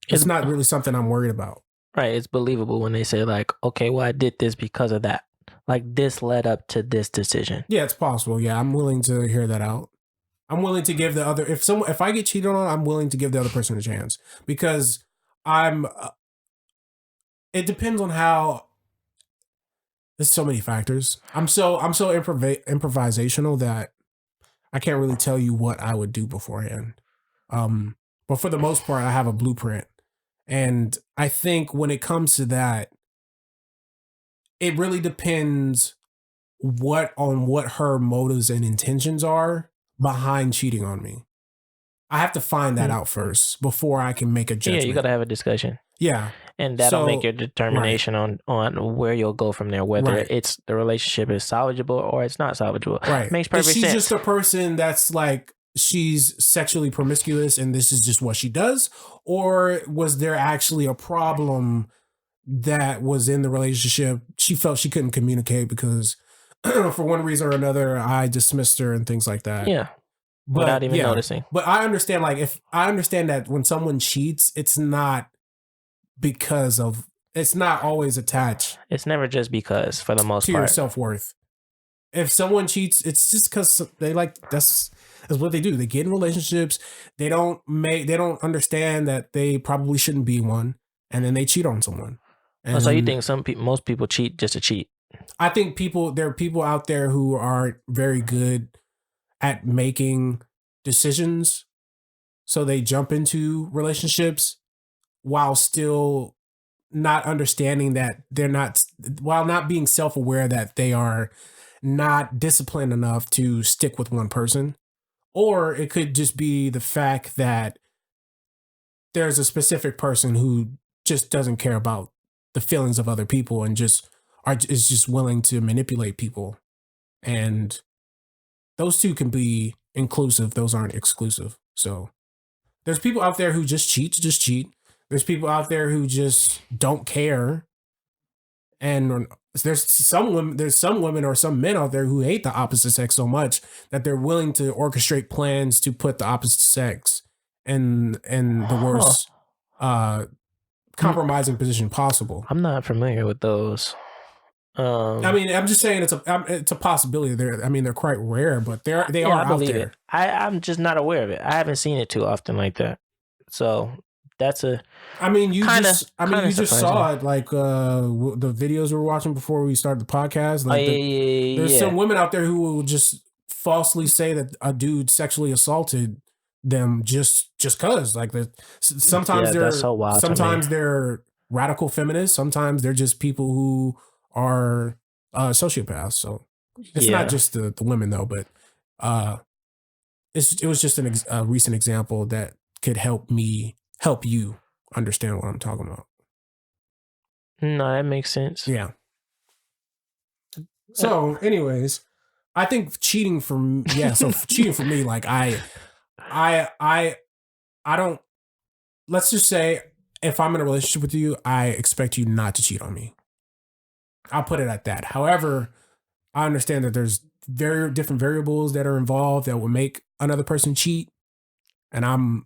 it's not really something I'm worried about. Right. It's believable when they say like, okay, well, I did this because of that. Like this led up to this decision. Yeah, it's possible. Yeah, I'm willing to hear that out. I'm willing to give the other, if I get cheated on, I'm willing to give the other person a chance because it depends on how, there's so many factors. I'm so improvisational that I can't really tell you what I would do beforehand. But for the most part, I have a blueprint. And I think when it comes to that, it really depends what her motives and intentions are behind cheating on me. I have to find that out first before I can make a judgment. Yeah, you got to have a discussion. Yeah. And that'll make your determination on where you'll go from there, whether it's the relationship is salvageable or it's not salvageable. Right. Makes perfect sense. Is she just a person that's like, she's sexually promiscuous and this is just what she does? Or was there actually a problem that was in the relationship? She felt she couldn't communicate because for one reason or another, I dismissed her and things like that. Yeah. Without even noticing. But I understand, like, if I understand that when someone cheats, it's not because of, it's not always attached. It's never just because, for the most part. To your self-worth. If someone cheats, it's just because they like, that's what they do. They get in relationships. They don't understand that they probably shouldn't be one. And then they cheat on someone. And so you think most people cheat just to cheat? I think there are people out there who are very good at making decisions. So they jump into relationships while still not understanding that while not being self-aware that they are not disciplined enough to stick with one person. Or it could just be the fact that there's a specific person who just doesn't care about the feelings of other people and is just willing to manipulate people. And those two can be inclusive. Those aren't exclusive. So there's people out there who just cheat. There's people out there who just don't care. And there's some women or some men out there who hate the opposite sex so much that they're willing to orchestrate plans to put the opposite sex in the worst compromising position possible. I'm not familiar with those. I mean, I'm just saying it's a possibility. They're quite rare, but they are out there. I'm just not aware of it. I haven't seen it too often like that. So that's a. I mean, you just saw it, like the videos we were watching before we started the podcast. Like there's some women out there who will just falsely say that a dude sexually assaulted them just cause. Like sometimes they're so wild. Sometimes they're radical feminists. Sometimes they're just people who are sociopaths. So it's not just the women though, but it was just a recent example that could help you understand what I'm talking about. No, that makes sense. Yeah. So anyways, I think cheating for me, like I don't, let's just say if I'm in a relationship with you, I expect you not to cheat on me. I'll put it at that. However, I understand that there's very different variables that are involved that will make another person cheat. And I'm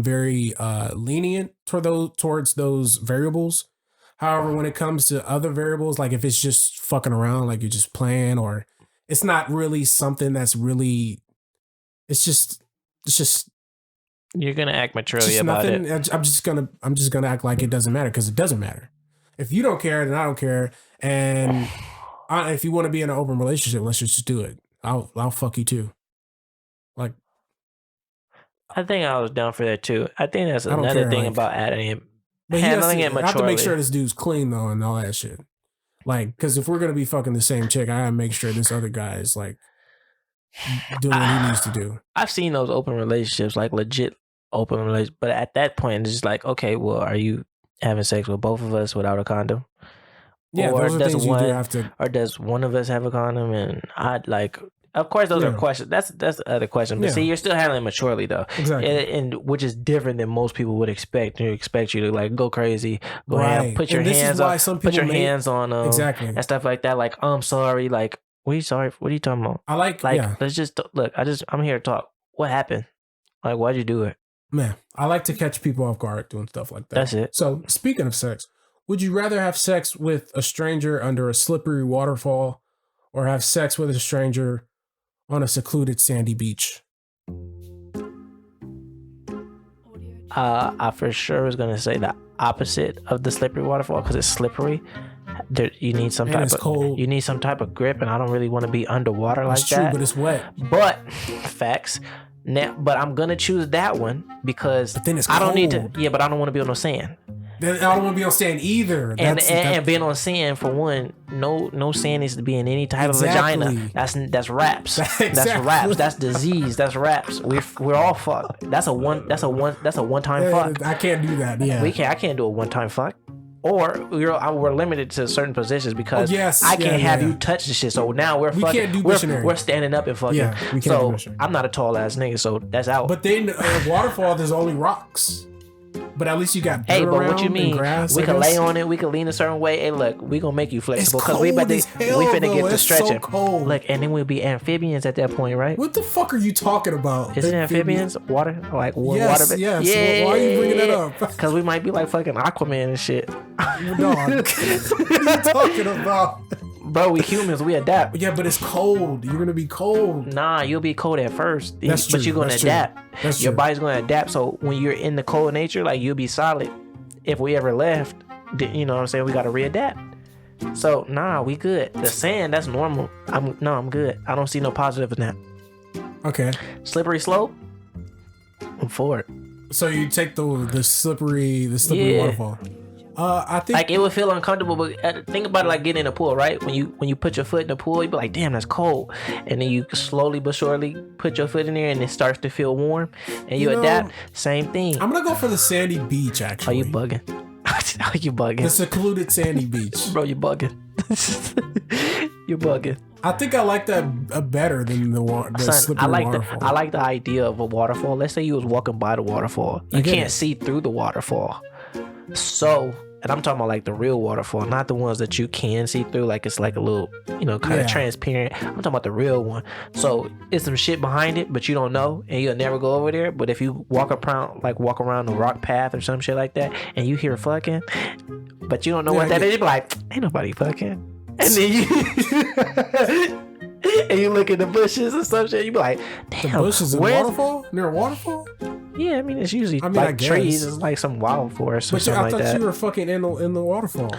very lenient towards those variables. However, when it comes to other variables, like if it's just fucking around, like you're just playing, or it's not really something that's really, it's just you're gonna act maturely about it. I'm just gonna act like it doesn't matter because it doesn't matter. If you don't care, then I don't care. And if you want to be in an open relationship, let's just do it. I'll fuck you too. Like, I think I was down for that too. I think that's another thing about handling it maturely. I have to make sure this dude's clean though and all that shit. Like, because if we're gonna be fucking the same chick, I gotta make sure this other guy is like doing what he needs to do. I've seen those open relationships, like legit open relationships, but at that point, it's just like, okay, well, are you having sex with both of us without a condom? Yeah, or those are things you do have to. Or does one of us have a condom? And I'd like, of course, those are questions. That's the other question. But see, you're still handling it maturely though, exactly, and which is different than most people would expect. They expect you to like go crazy, go ahead, put your hands on them, exactly, and stuff like that. Like, I'm sorry, like, what are you sorry? What are you talking about? I like, let's just look. I'm here to talk. What happened? Like, why'd you do it? Man, I like to catch people off guard doing stuff like that. That's it. So speaking of sex, would you rather have sex with a stranger under a slippery waterfall or have sex with a stranger on a secluded sandy beach? I for sure was going to say the opposite of the slippery waterfall because it's slippery. You need some type of grip, and I don't really want to be underwater like that. That's true, but it's wet. But facts. Now, but I'm gonna choose that one because but then it's cold. I don't need to. Yeah, but I don't want to be on no sand. Then I don't want to be on sand either. And being on sand, for one, no sand needs to be in any type of vagina. That's raps. That's raps. That's disease. That's raps. We're all fucked. That's a one time fuck. I can't do that. Yeah, I can't do a one time fuck. Or we're limited to certain positions because I can't have you touch the shit. So now we're standing up and fucking. Yeah, we can't do I'm not a tall ass nigga, so that's out. But then waterfall, there's only rocks. But at least you got dirt around what you mean? Grass, we can lay on it. We can lean a certain way. Hey, look, we gonna make you flexible because we finna get to stretching. So cold. Look, and then we'll be amphibians at that point, right? What the fuck are you talking about? Is it amphibians? Water, like water? Yes. Yeah. Why are you bringing that up? Because we might be like fucking Aquaman and shit. No, what are you talking about? Bro, we humans, we adapt. Yeah, but it's cold. You're gonna be cold. Nah, you'll be cold at first. That's true. But you're gonna adapt. Your body's gonna adapt. So when you're in the cold nature, like you'll be solid. If we ever left, you know what I'm saying, we gotta readapt. So nah, we good. The sand, that's normal. I'm good. I don't see no positive in that. Okay. Slippery slope? I'm for it. So you take the slippery waterfall. I think like it would feel uncomfortable, but think about it like getting in a pool, right? When you put your foot in the pool, you be like, damn, that's cold. And then you slowly but surely put your foot in there and it starts to feel warm and you adapt. Same thing. I'm gonna go for the sandy beach, actually. Are you bugging? Are you bugging? The secluded sandy beach. Bro, you bugging. You're bugging. I think I like that better than the slippery waterfall. I like the idea of a waterfall. Let's say you was walking by the waterfall. You can't see through the waterfall. So, and I'm talking about like the real waterfall, not the ones that you can see through, like it's like a little, kind of transparent. I'm talking about the real one. So it's some shit behind it, but you don't know, and you'll never go over there. But if you walk around the rock path or some shit like that, and you hear fucking, but you don't know what that is, you be like, ain't nobody fucking. And then you look at the bushes and some shit, you be like, damn, the bushes in waterfall? Near a waterfall? Yeah, I mean it's usually trees. It's like some wild forest or something like that. But I thought you were fucking in the waterfall.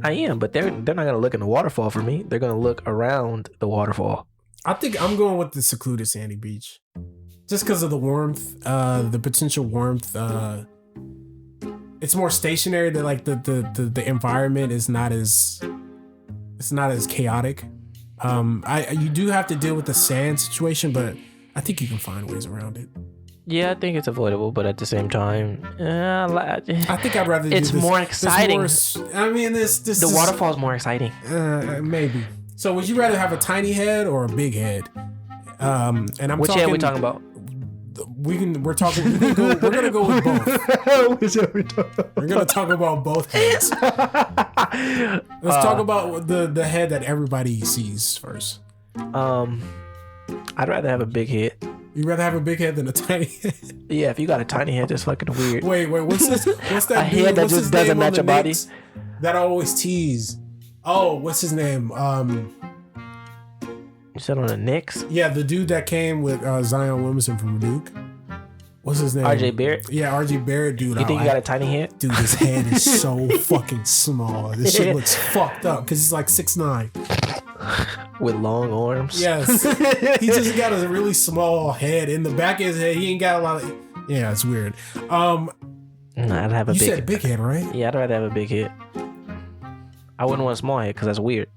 I am, but they're not gonna look in the waterfall for me. They're gonna look around the waterfall. I think I'm going with the secluded sandy beach, just because of the warmth, the potential warmth. It's more stationary. That like the environment is not as chaotic. You do have to deal with the sand situation, but I think you can find ways around it. Yeah, I think it's avoidable, but at the same time, I think I'd rather. It's more exciting. The waterfall is more exciting. Maybe. So, would you rather have a tiny head or a big head? Which head are we talking about? We're gonna go with both. We're gonna talk about both heads. Let's talk about the head that everybody sees first. I'd rather have a big head. You'd rather have a big head than a tiny head? Yeah, if you got a tiny head, that's fucking weird. Wait, what's that a dude? Head that just doesn't match your body? That I always tease. Oh, what's his name? You said on the Knicks? Yeah, the dude that came with Zion Williamson from Duke. What's his name? RJ Barrett? Yeah, RJ Barrett, dude. You think you got a tiny head? Dude, his head is so fucking small. This shit looks fucked up because he's like 6'9". With long arms? Yes. He just got a really small head. In the back of his head, he ain't got a lot of... Yeah, it's weird. No, I'd have a big. You said big head, right? Yeah, I'd rather have a big head. I wouldn't want a small head because that's weird.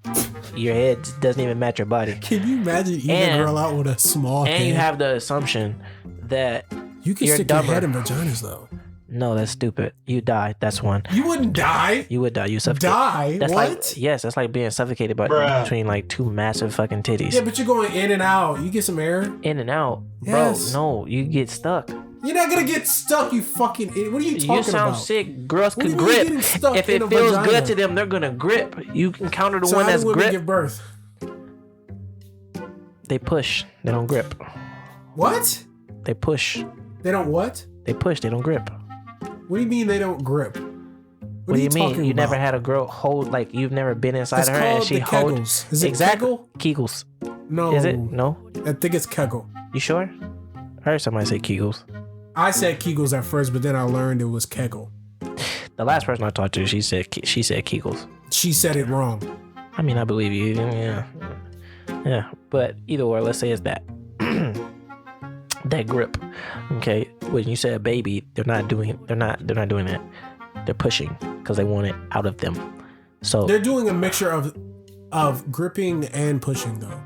Your head doesn't even match your body. Can you imagine eating a girl out with a small head? And you have the assumption that you can stick your head in vaginas though. No, that's stupid. You die. That's one. You wouldn't die. You would die. You suffocate. Die? That's what? Like, yes, that's like being suffocated between like two massive fucking titties. Yeah, but you're going in and out. You get some air. In and out, yes. Bro. No, you get stuck. You're not gonna get stuck, you fucking idiot. What are you talking about? You sound sick. Girls can grip. If it feels good to them, they're gonna grip. You can counter the one that's grip. How do women give birth? They push. They don't grip. What? They push. They don't what? They push. They don't grip. What do you mean they don't grip? What do you mean? You never had a girl hold, like you've never been inside her and she holds. Is it exactly Kegel? Kegels? No. Is it? No. I think it's Kegel. You sure? I heard somebody say Kegels. I said Kegels at first, but then I learned it was Kegel. The last person I talked to, she said Kegels. She said it wrong. I mean, I believe you. Yeah. But either or, let's say it's that. That grip. Okay. When you say a baby, they're not doing that. They're pushing because they want it out of them. So they're doing a mixture of gripping and pushing though.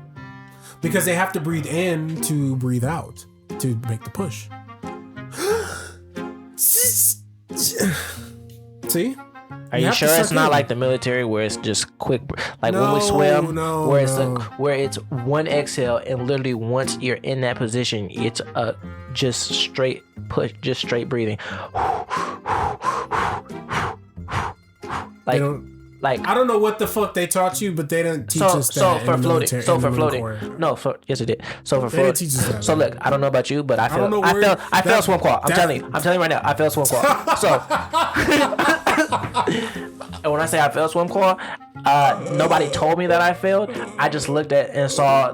Because they have to breathe in to breathe out to make the push. See? Are you sure it's not like the military where it's just quick, like when we swim, where it's one exhale and literally once you're in that position, it's a just straight push, just straight breathing. Like I don't know what the fuck they taught you, but they didn't teach us that. So for floating, yes it did. So for floating, teach us that. So look, I don't know about you, but I felt swim qual. I'm telling you right now, I felt swim qual. So, and when I say I failed swim qual, nobody told me that I failed. I just looked at and saw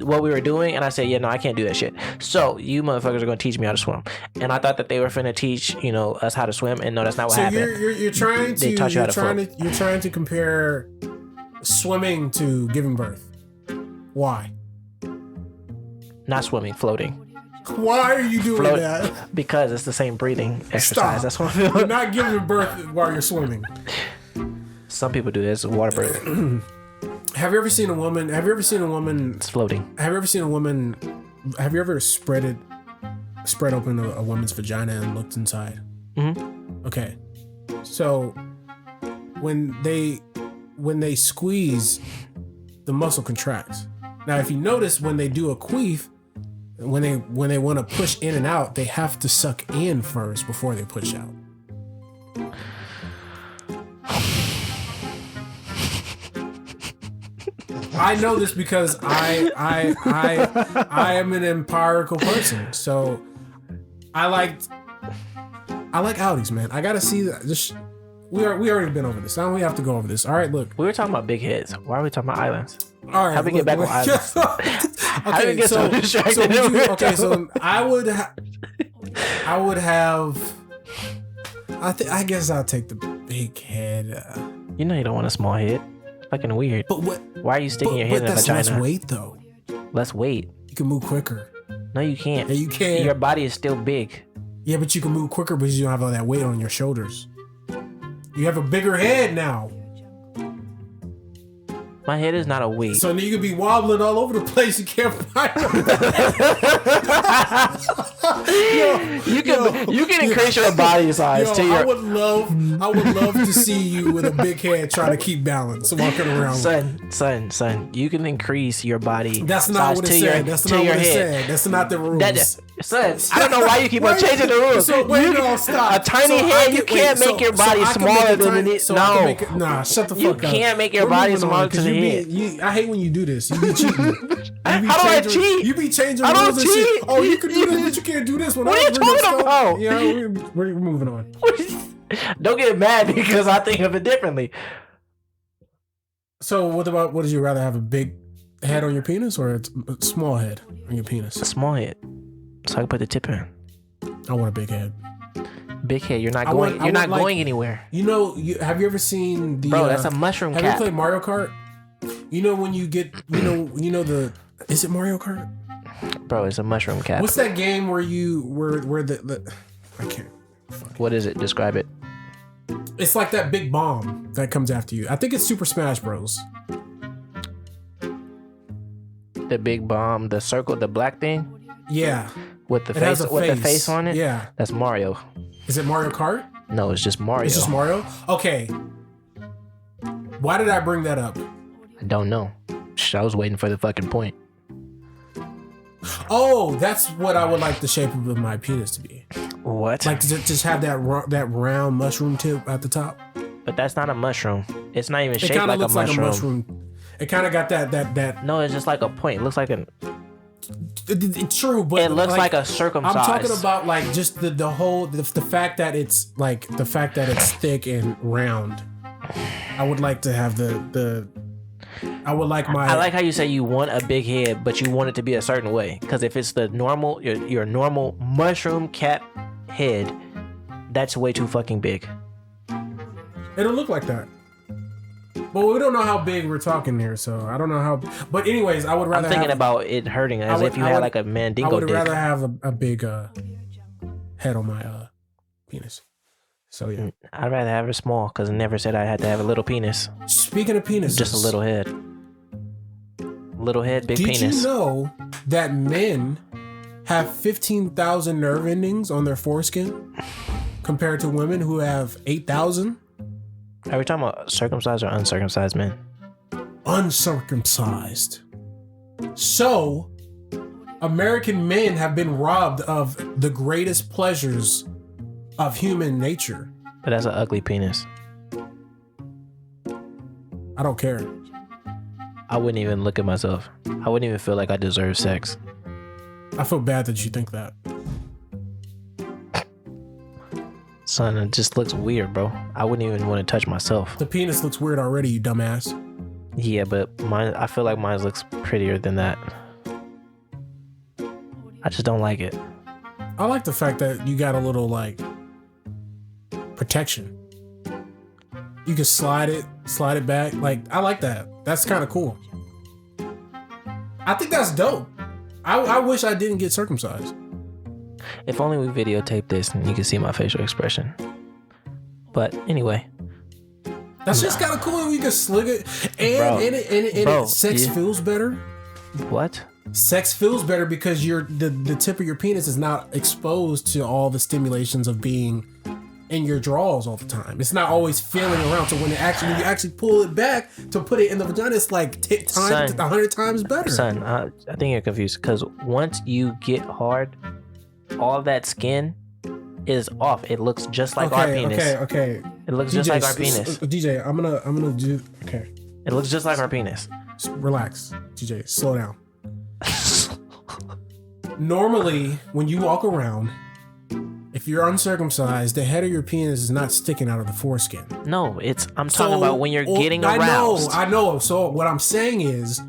what we were doing, and I said, yeah, no, I can't do that shit. So you motherfuckers are gonna teach me how to swim, and I thought that they were finna teach us how to swim, and no, that's not what happened. You're trying to you're trying to compare swimming to giving birth. Why? Not swimming, floating. Why are you doing that? Because it's the same breathing exercise. Stop. That's what I feel. You're not giving birth while you're swimming. Some people do this. Water birth. Have you ever seen a woman? It's floating. Have you ever seen a woman? Have you ever spread open a woman's vagina and looked inside? Mm-hmm. Okay. So when they squeeze, the muscle contracts. Now, if you notice, when they do a queef, when they want to push in and out, they have to suck in first before they push out. I know this because I am an empirical person, so I like Audis, man. I gotta see that. We already been over this. Now we have to go over this. All right, look. We were talking about big heads. Why are we talking about islands? All right, how we get back on islands? How we get so distracted? So I would have. I guess I'll take the big head. You know you don't want a small head. Fucking weird. But what? Why are you sticking your head in the vagina? Less weight though. Less weight. You can move quicker. No, you can't. Yeah, you can. Your body is still big. Yeah, but you can move quicker because you don't have all that weight on your shoulders. You have a bigger head now. My head is not a weight. So you could be wobbling all over the place. You can't find them. You can increase your body size to your. I would love to see you with a big head trying to keep balance walking around. Son, you can increase your body. That's not what it said. That's not what it said. That's not the rules. Son, I don't know why you keep on changing the rules. So stop. A tiny head, you can't make your body smaller than it is. No. Nah, shut the fuck up. You can't make your body smaller than it is. I hate when you do this. You be cheating. How do I cheat? You be changing rules and shit. Oh, you can do this, but you can't do this. What are you talking about? Yeah, we're moving on. Don't get mad because I think of it differently. So what would you rather have, a big head on your penis or a small head on your penis? A small head. So I can put the tip in. I want a big head. Big head. You're not going. You're not going anywhere. Have you ever seen the? Bro, that's a mushroom cap. Have you played Mario Kart? You know when you get. You know the. Is it Mario Kart? Bro, it's a mushroom cap. What's that game where the I can't. What is it? Describe it. It's like that big bomb that comes after you. I think it's Super Smash Bros. The big bomb, the circle, the black thing? Yeah. With the face on it? Yeah. That's Mario. Is it Mario Kart? No, it's just Mario. It's just Mario? Okay. Why did I bring that up? I don't know. I was waiting for the fucking point. Oh, that's what I would like the shape of my penis to be. What? Like to just have that round mushroom tip at the top. But that's not a mushroom. It's not even shaped like a mushroom. It kind of looks like a mushroom. It kind of got that. No, it's just like a point. It looks like an. True, but it looks like a circumcised. I'm talking about like just the whole the fact that it's like the fact that it's thick and round. I would like to have the. I would like my. I like how you say you want a big head, but you want it to be a certain way. Because if it's the normal, your normal mushroom cap head, that's way too fucking big. It'll look like that. But we don't know how big we're talking here, so I don't know how. But anyways, I would rather. I'm thinking about it hurting as if you had like a mandingo. I would rather have a big head on my penis. So yeah, I'd rather have it small because I never said I had to have a little penis. Speaking of penises, just a little head. Little head, big penis. Did you know that men have 15,000 nerve endings on their foreskin compared to women who have 8,000? Are we talking about circumcised or uncircumcised men? Uncircumcised. So, American men have been robbed of the greatest pleasures of human nature. But that's an ugly penis. I don't care. I wouldn't even look at myself. I wouldn't even feel like I deserve sex. I feel bad that you think that. Son, it just looks weird, bro. I wouldn't even want to touch myself. The penis looks weird already, you dumbass. Yeah, but mine, I feel like mine looks prettier than that. I just don't like it. I like the fact that you got a little, like, protection. You can slide it back. Like, I like that. That's kind of cool. I think that's dope. I wish I didn't get circumcised. If only we videotaped this and you could see my facial expression. But anyway. That's just kind of cool and we can slick it. And sex feels better. What? Sex feels better because the tip of your penis is not exposed to all the stimulations of being in your drawers all the time. It's not always feeling around. So when you actually pull it back to put it in the vagina, it's like 100 times better. Son, I think you're confused because once you get hard, all that skin is off. It looks just like our penis. Okay. It looks just like our penis. DJ, I'm gonna do. Okay. It looks just like our penis. Relax, DJ. Slow down. Normally, when you walk around, if you're uncircumcised, the head of your penis is not sticking out of the foreskin. No, I'm talking about when you're getting aroused. I know. So what I'm saying is,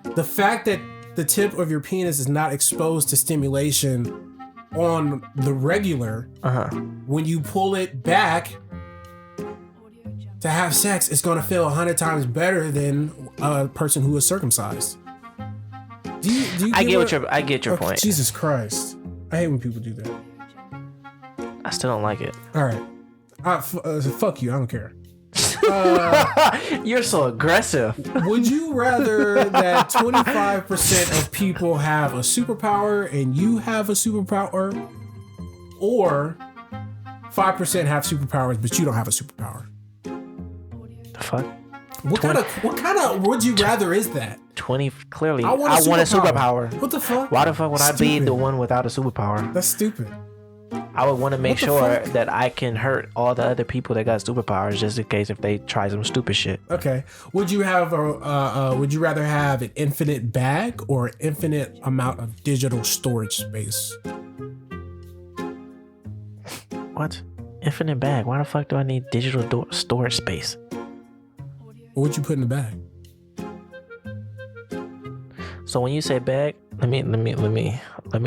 the fact that the tip of your penis is not exposed to stimulation on the regular, when you pull it back to have sex, it's gonna feel 100 times better than a person who is circumcised. Do you I get your point. Jesus Christ, I hate when people do that. I still don't like it. All right, fuck you. I don't care. You're so aggressive. Would you rather that 25% of people have a superpower and you have a superpower, or 5% have superpowers but you don't have a superpower? The fuck? What kind of would you rather is that? 20. Clearly, I want a superpower. What the fuck? Why the fuck would I be the one without a superpower? That's stupid. I would want to make sure that I can hurt all the other people that got superpowers just in case if they try some stupid shit. Okay. Would you have would you rather have an infinite bag or an infinite amount of digital storage space? What? Infinite bag? Why the fuck do I need digital storage space? What would you put in the bag? So when you say bag, let me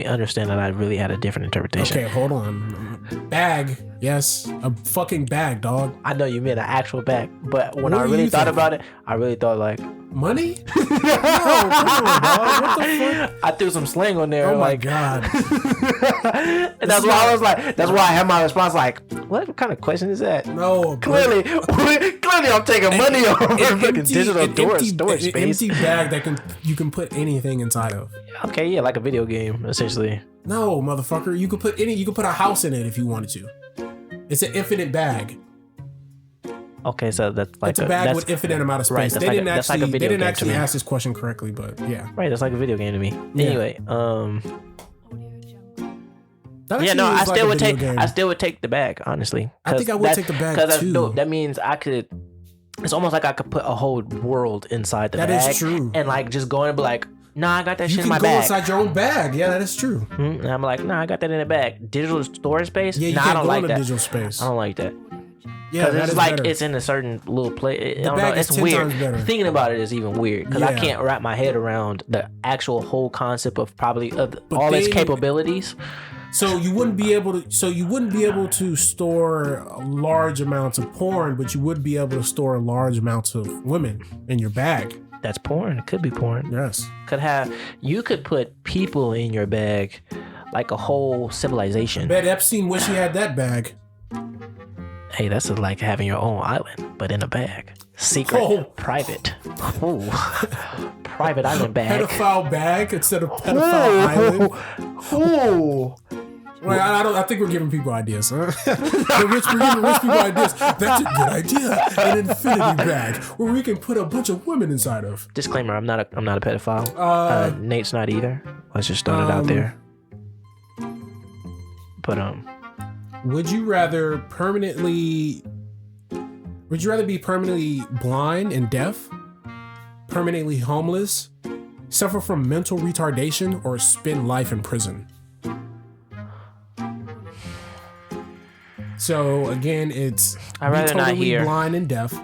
understand that I really had a different interpretation. Okay, hold on. Bag, yes, a fucking bag, dog. I know you meant an actual bag, but when I really thought about it, I really thought like Money? No, come on, dog. What the fuck? I threw some slang on there. Oh my god. And that's why I was like, that's why I had my response like, what kind of question is that? No, clearly I'm taking money off the digital storage space. An empty bag that you can put anything inside of. Okay, yeah, like a video game, essentially. No, motherfucker. You could put a house in it if you wanted to. It's an infinite bag. Okay, so that's like it's a bag with infinite amount of space. Right, they didn't actually ask this question correctly, but yeah. Right, that's like a video game to me. Yeah. Anyway, yeah, no, I still would take the bag, honestly. I think I would take the bag too. That means I could. It's almost like I could put a whole world inside the bag. That is true. And like just going and be like, nah, I got that shit in my bag. You can go inside your own bag. Yeah, that is true. And I'm like, nah, I got that in the bag. Digital storage space? Yeah, you nah, can't I don't go like in that. Digital space. I don't like that. Yeah, it's like better. It's in a certain little place. I don't know. It's weird. Thinking about it is even weird because I can't wrap my head around the actual whole concept of all its capabilities. So you wouldn't be able to store large amounts of porn, but you would be able to store large amounts of women in your bag. That's porn. It could be porn. Yes. You could put people in your bag, like a whole civilization. Bet Epstein wish he had that bag. Hey, that's like having your own island, but in a bag. Secret, private. Ooh. Private island bag. Pedophile bag instead of pedophile island. Ooh. Well, I think we're giving people ideas. Huh? We're giving rich people ideas. That's a good idea. An infinity bag where we can put a bunch of women inside of. Disclaimer: I'm not a pedophile. Nate's not either. Let's just throw it out there. But would you rather be permanently blind and deaf, permanently homeless, suffer from mental retardation, or spend life in prison? So again, it's I'd rather totally not hear. Blind and deaf.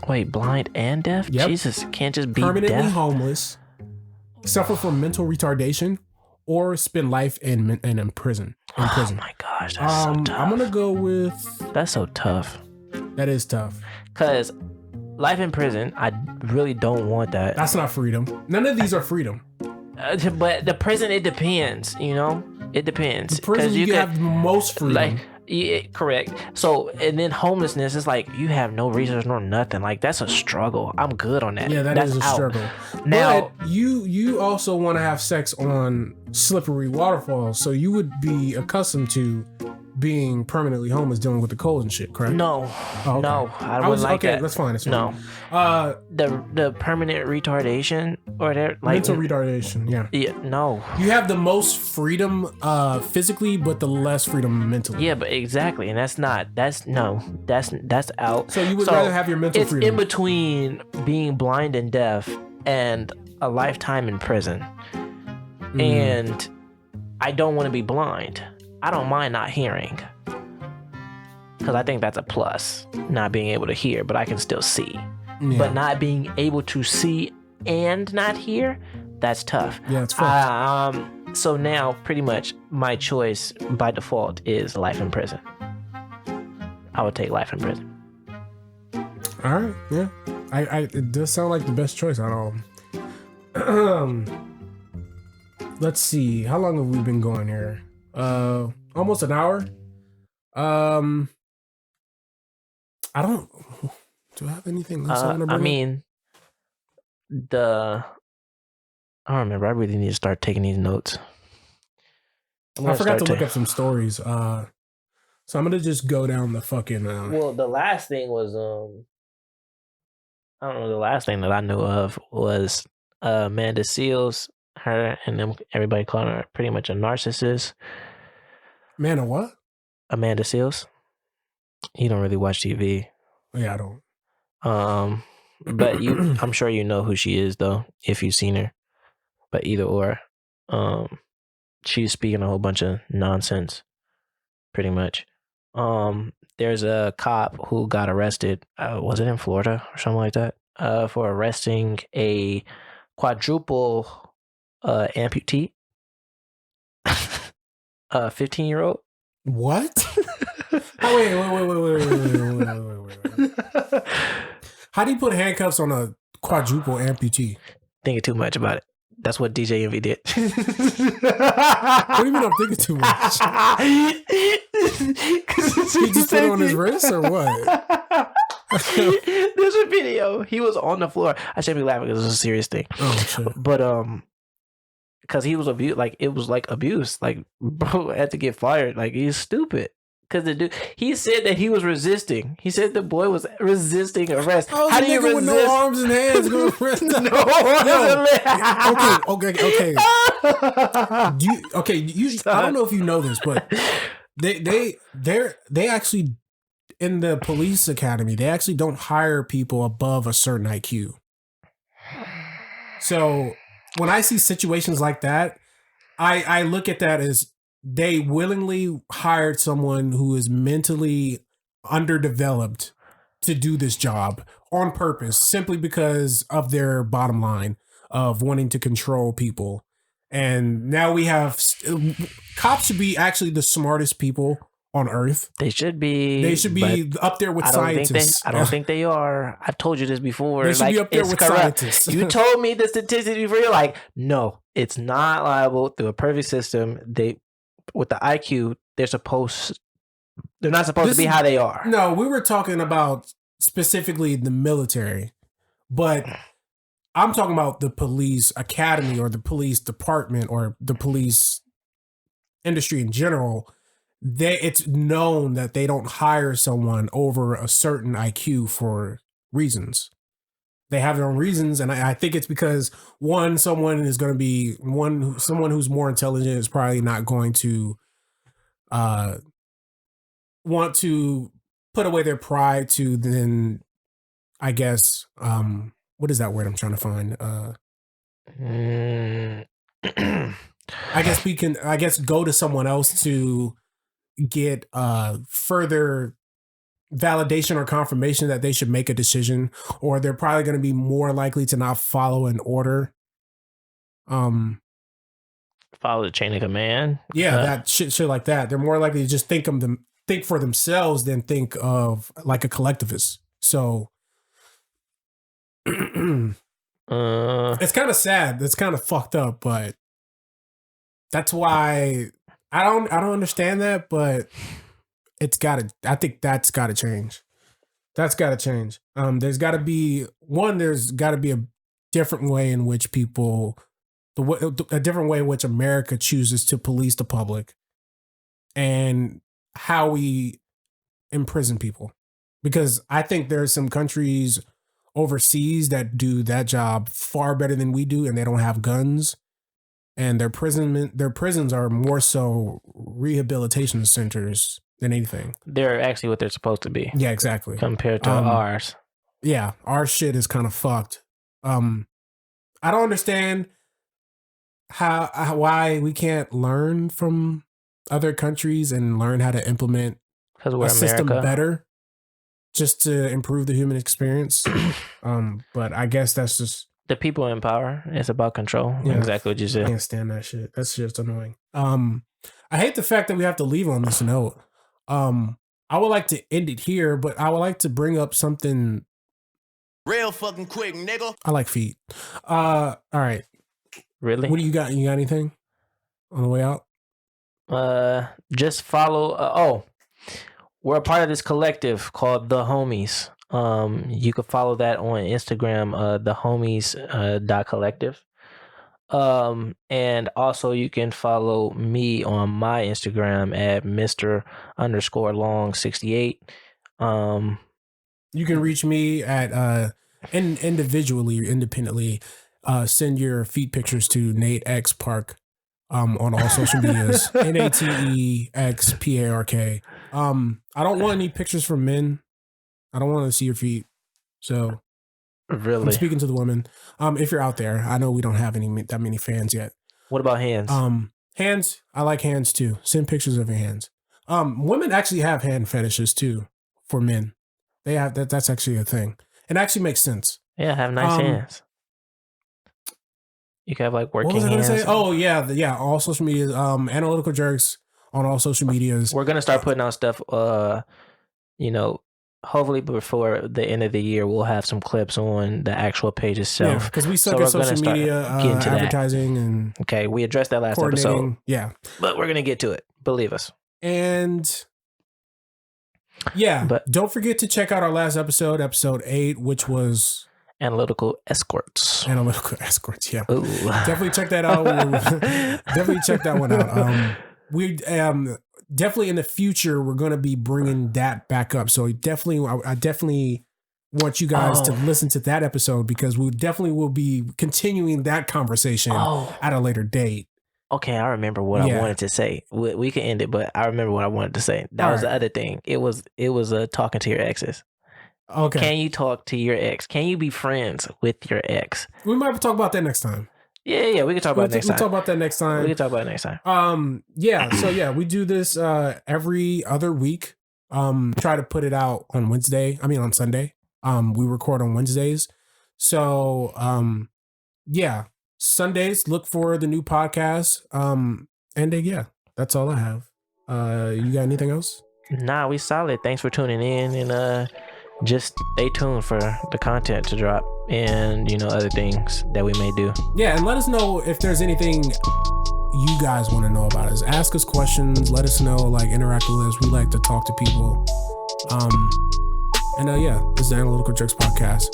Wait, blind and deaf? Yep. Jesus, can't just be permanently deaf? homeless, suffer from mental retardation, or spend life in prison. Oh my gosh, that's so tough. I'm gonna go with. That's so tough. That is tough. Cause life in prison, I really don't want that. That's not freedom. None of these are freedom. But the prison, it depends. You know, it depends. The prison, you have the most freedom. Like, yeah, correct. So, and then homelessness is like you have no resource nor nothing. Like that's a struggle. I'm good on that. Yeah, that's a struggle. Now, but you also want to have sex on slippery waterfalls, so you would be accustomed to being permanently homeless, dealing with the cold and shit, correct? No, no, I wouldn't like that. That's fine. No, the permanent retardation or like mental retardation. Yeah, no. You have the most freedom physically, but the less freedom mentally. Yeah, but exactly, and that's out. So you would rather have your mental freedom. It's in between being blind and deaf and a lifetime in prison, and I don't want to be blind. I don't mind not hearing because I think that's a plus, not being able to hear, but I can still see. Yeah. But not being able to see and not hear, that's tough. Yeah, it's tough. So now pretty much my choice by default is life in prison. I would take life in prison. All right. Yeah. It does sound like the best choice out of all of them. Let's see. How long have we been going here? Almost an hour. I don't. Do I have anything else I want to bring up? mean, I don't remember. I really need to start taking these notes. I forgot to look up some stories. So I'm gonna just go down the fucking. Well, the last thing was I don't know. The last thing that I knew of was Amanda Seals. Her and them. Everybody calling her pretty much a narcissist. Man, a what? Amanda Seals. You don't really watch TV. Yeah, I don't. But I'm sure you know who she is though, if you've seen her. But either or, she's speaking a whole bunch of nonsense, pretty much. There's a cop who got arrested. Was it in Florida or something like that? For arresting a quadruple amputee. 15-year-old. What? Wait. How do you put handcuffs on a quadruple amputee. Thinking too much about it. That's what DJ Envy did. What do you mean I'm thinking too much? He just put it on his wrist or what? There's a video. He was on the floor. I shouldn't be laughing because it's a serious thing. Oh shit. But because he was abused, like it was like abuse. Like bro had to get fired. Like he's stupid. Because the dude, he said that he was resisting. He said the boy was resisting arrest. How do you resist? With no arms and hands going to arrest? Okay. I don't know if you know this, but they actually in the police academy, they actually don't hire people above a certain IQ. So when I see situations like that, I look at that as they willingly hired someone who is mentally underdeveloped to do this job on purpose, simply because of their bottom line of wanting to control people. And now we have cops should be actually the smartest people on earth. They should be. They should be up there with scientists. I don't think they are. I've told you this before. They should be up there with scientists. You told me the statistics before. You're like, no, it's not liable through a perfect system. With the IQ, they're not supposed to be how they are. No, we were talking about specifically the military, but I'm talking about the police academy or the police department or the police industry in general. It's known that they don't hire someone over a certain IQ for reasons. They have their own reasons, and I think it's because someone who's more intelligent is probably not going to want to put away their pride to then, I guess, what is that word I'm trying to find? I guess go to someone else to get further validation or confirmation that they should make a decision, or they're probably going to be more likely to not follow an order. Follow the chain of command. Yeah, that shit like that. They're more likely to just think for themselves than think of like a collectivist. So it's kind of sad. It's kind of fucked up, but that's why I don't understand that, but I think that's gotta change. That's gotta change. There's gotta be a different way in which a different way in which America chooses to police the public and how we imprison people. Because I think there's some countries overseas that do that job far better than we do, and they don't have guns. And their prisons are more so rehabilitation centers than anything. They're actually what they're supposed to be. Yeah, exactly. Compared to ours. Yeah, our shit is kind of fucked. I don't understand why we can't learn from other countries and learn how to implement a system better, just to improve the human experience. But I guess that's just the people in power. It's about control. Yeah, exactly what you said. I can't stand that shit. That's just annoying. I hate the fact that we have to leave on this note. I would like to end it here, but I would like to bring up something real fucking quick, nigga. I like feet. All right. Really? What do you got? You got anything on the way out? Just follow. We're a part of this collective called The Homies. You can follow that on Instagram, thehomies.collective. And also you can follow me on my Instagram at Mr_Long68. You can reach me at independently. Send your feet pictures to Nate X Park on all social medias. NATEXPARK. I don't want any pictures from men. I don't want to see your feet. So really, I'm speaking to the women. If you're out there, I know we don't have that many fans yet. What about hands? Hands. I like hands too. Send pictures of your hands. Women actually have hand fetishes too for men. They have that. That's actually a thing. It actually makes sense. Yeah, have nice hands. You can have like working hands. What was I gonna say? Oh yeah. All social medias. Analytical Jerks on all social medias. We're gonna start putting out stuff. hopefully before the end of the year, we'll have some clips on the actual page itself. Yeah, because we suck at social media, advertising, and okay, we addressed that last episode. Yeah, but we're gonna get to it. Believe us. And yeah, but don't forget to check out our last episode 8, which was Analytical Escorts. Analytical Escorts, yeah. Ooh. Definitely check that out. Definitely check that one out. We definitely in the future we're going to be bringing that back up. So I definitely want you guys to listen to that episode, because we definitely will be continuing that conversation at a later date. Okay, I remember what I wanted to say. We can end it, but I remember what I wanted to say. That was the other thing. It was talking to your exes. Okay. Can you talk to your ex? Can you be friends with your ex? We might talk about that next time. Yeah, we can talk about it next time. We'll talk about that next time. We can talk about it next time. So we do this every other week. Try to put it out on on Sunday. We record on Wednesdays. So Sundays, look for the new podcast. That's all I have. You got anything else? Nah, we solid. Thanks for tuning in, and just stay tuned for the content to drop and other things that we may do. Yeah, and let us know if there's anything you guys want to know about us. Ask us questions, let us know, interact with us. We like to talk to people. This is the Analytical Jerks podcast.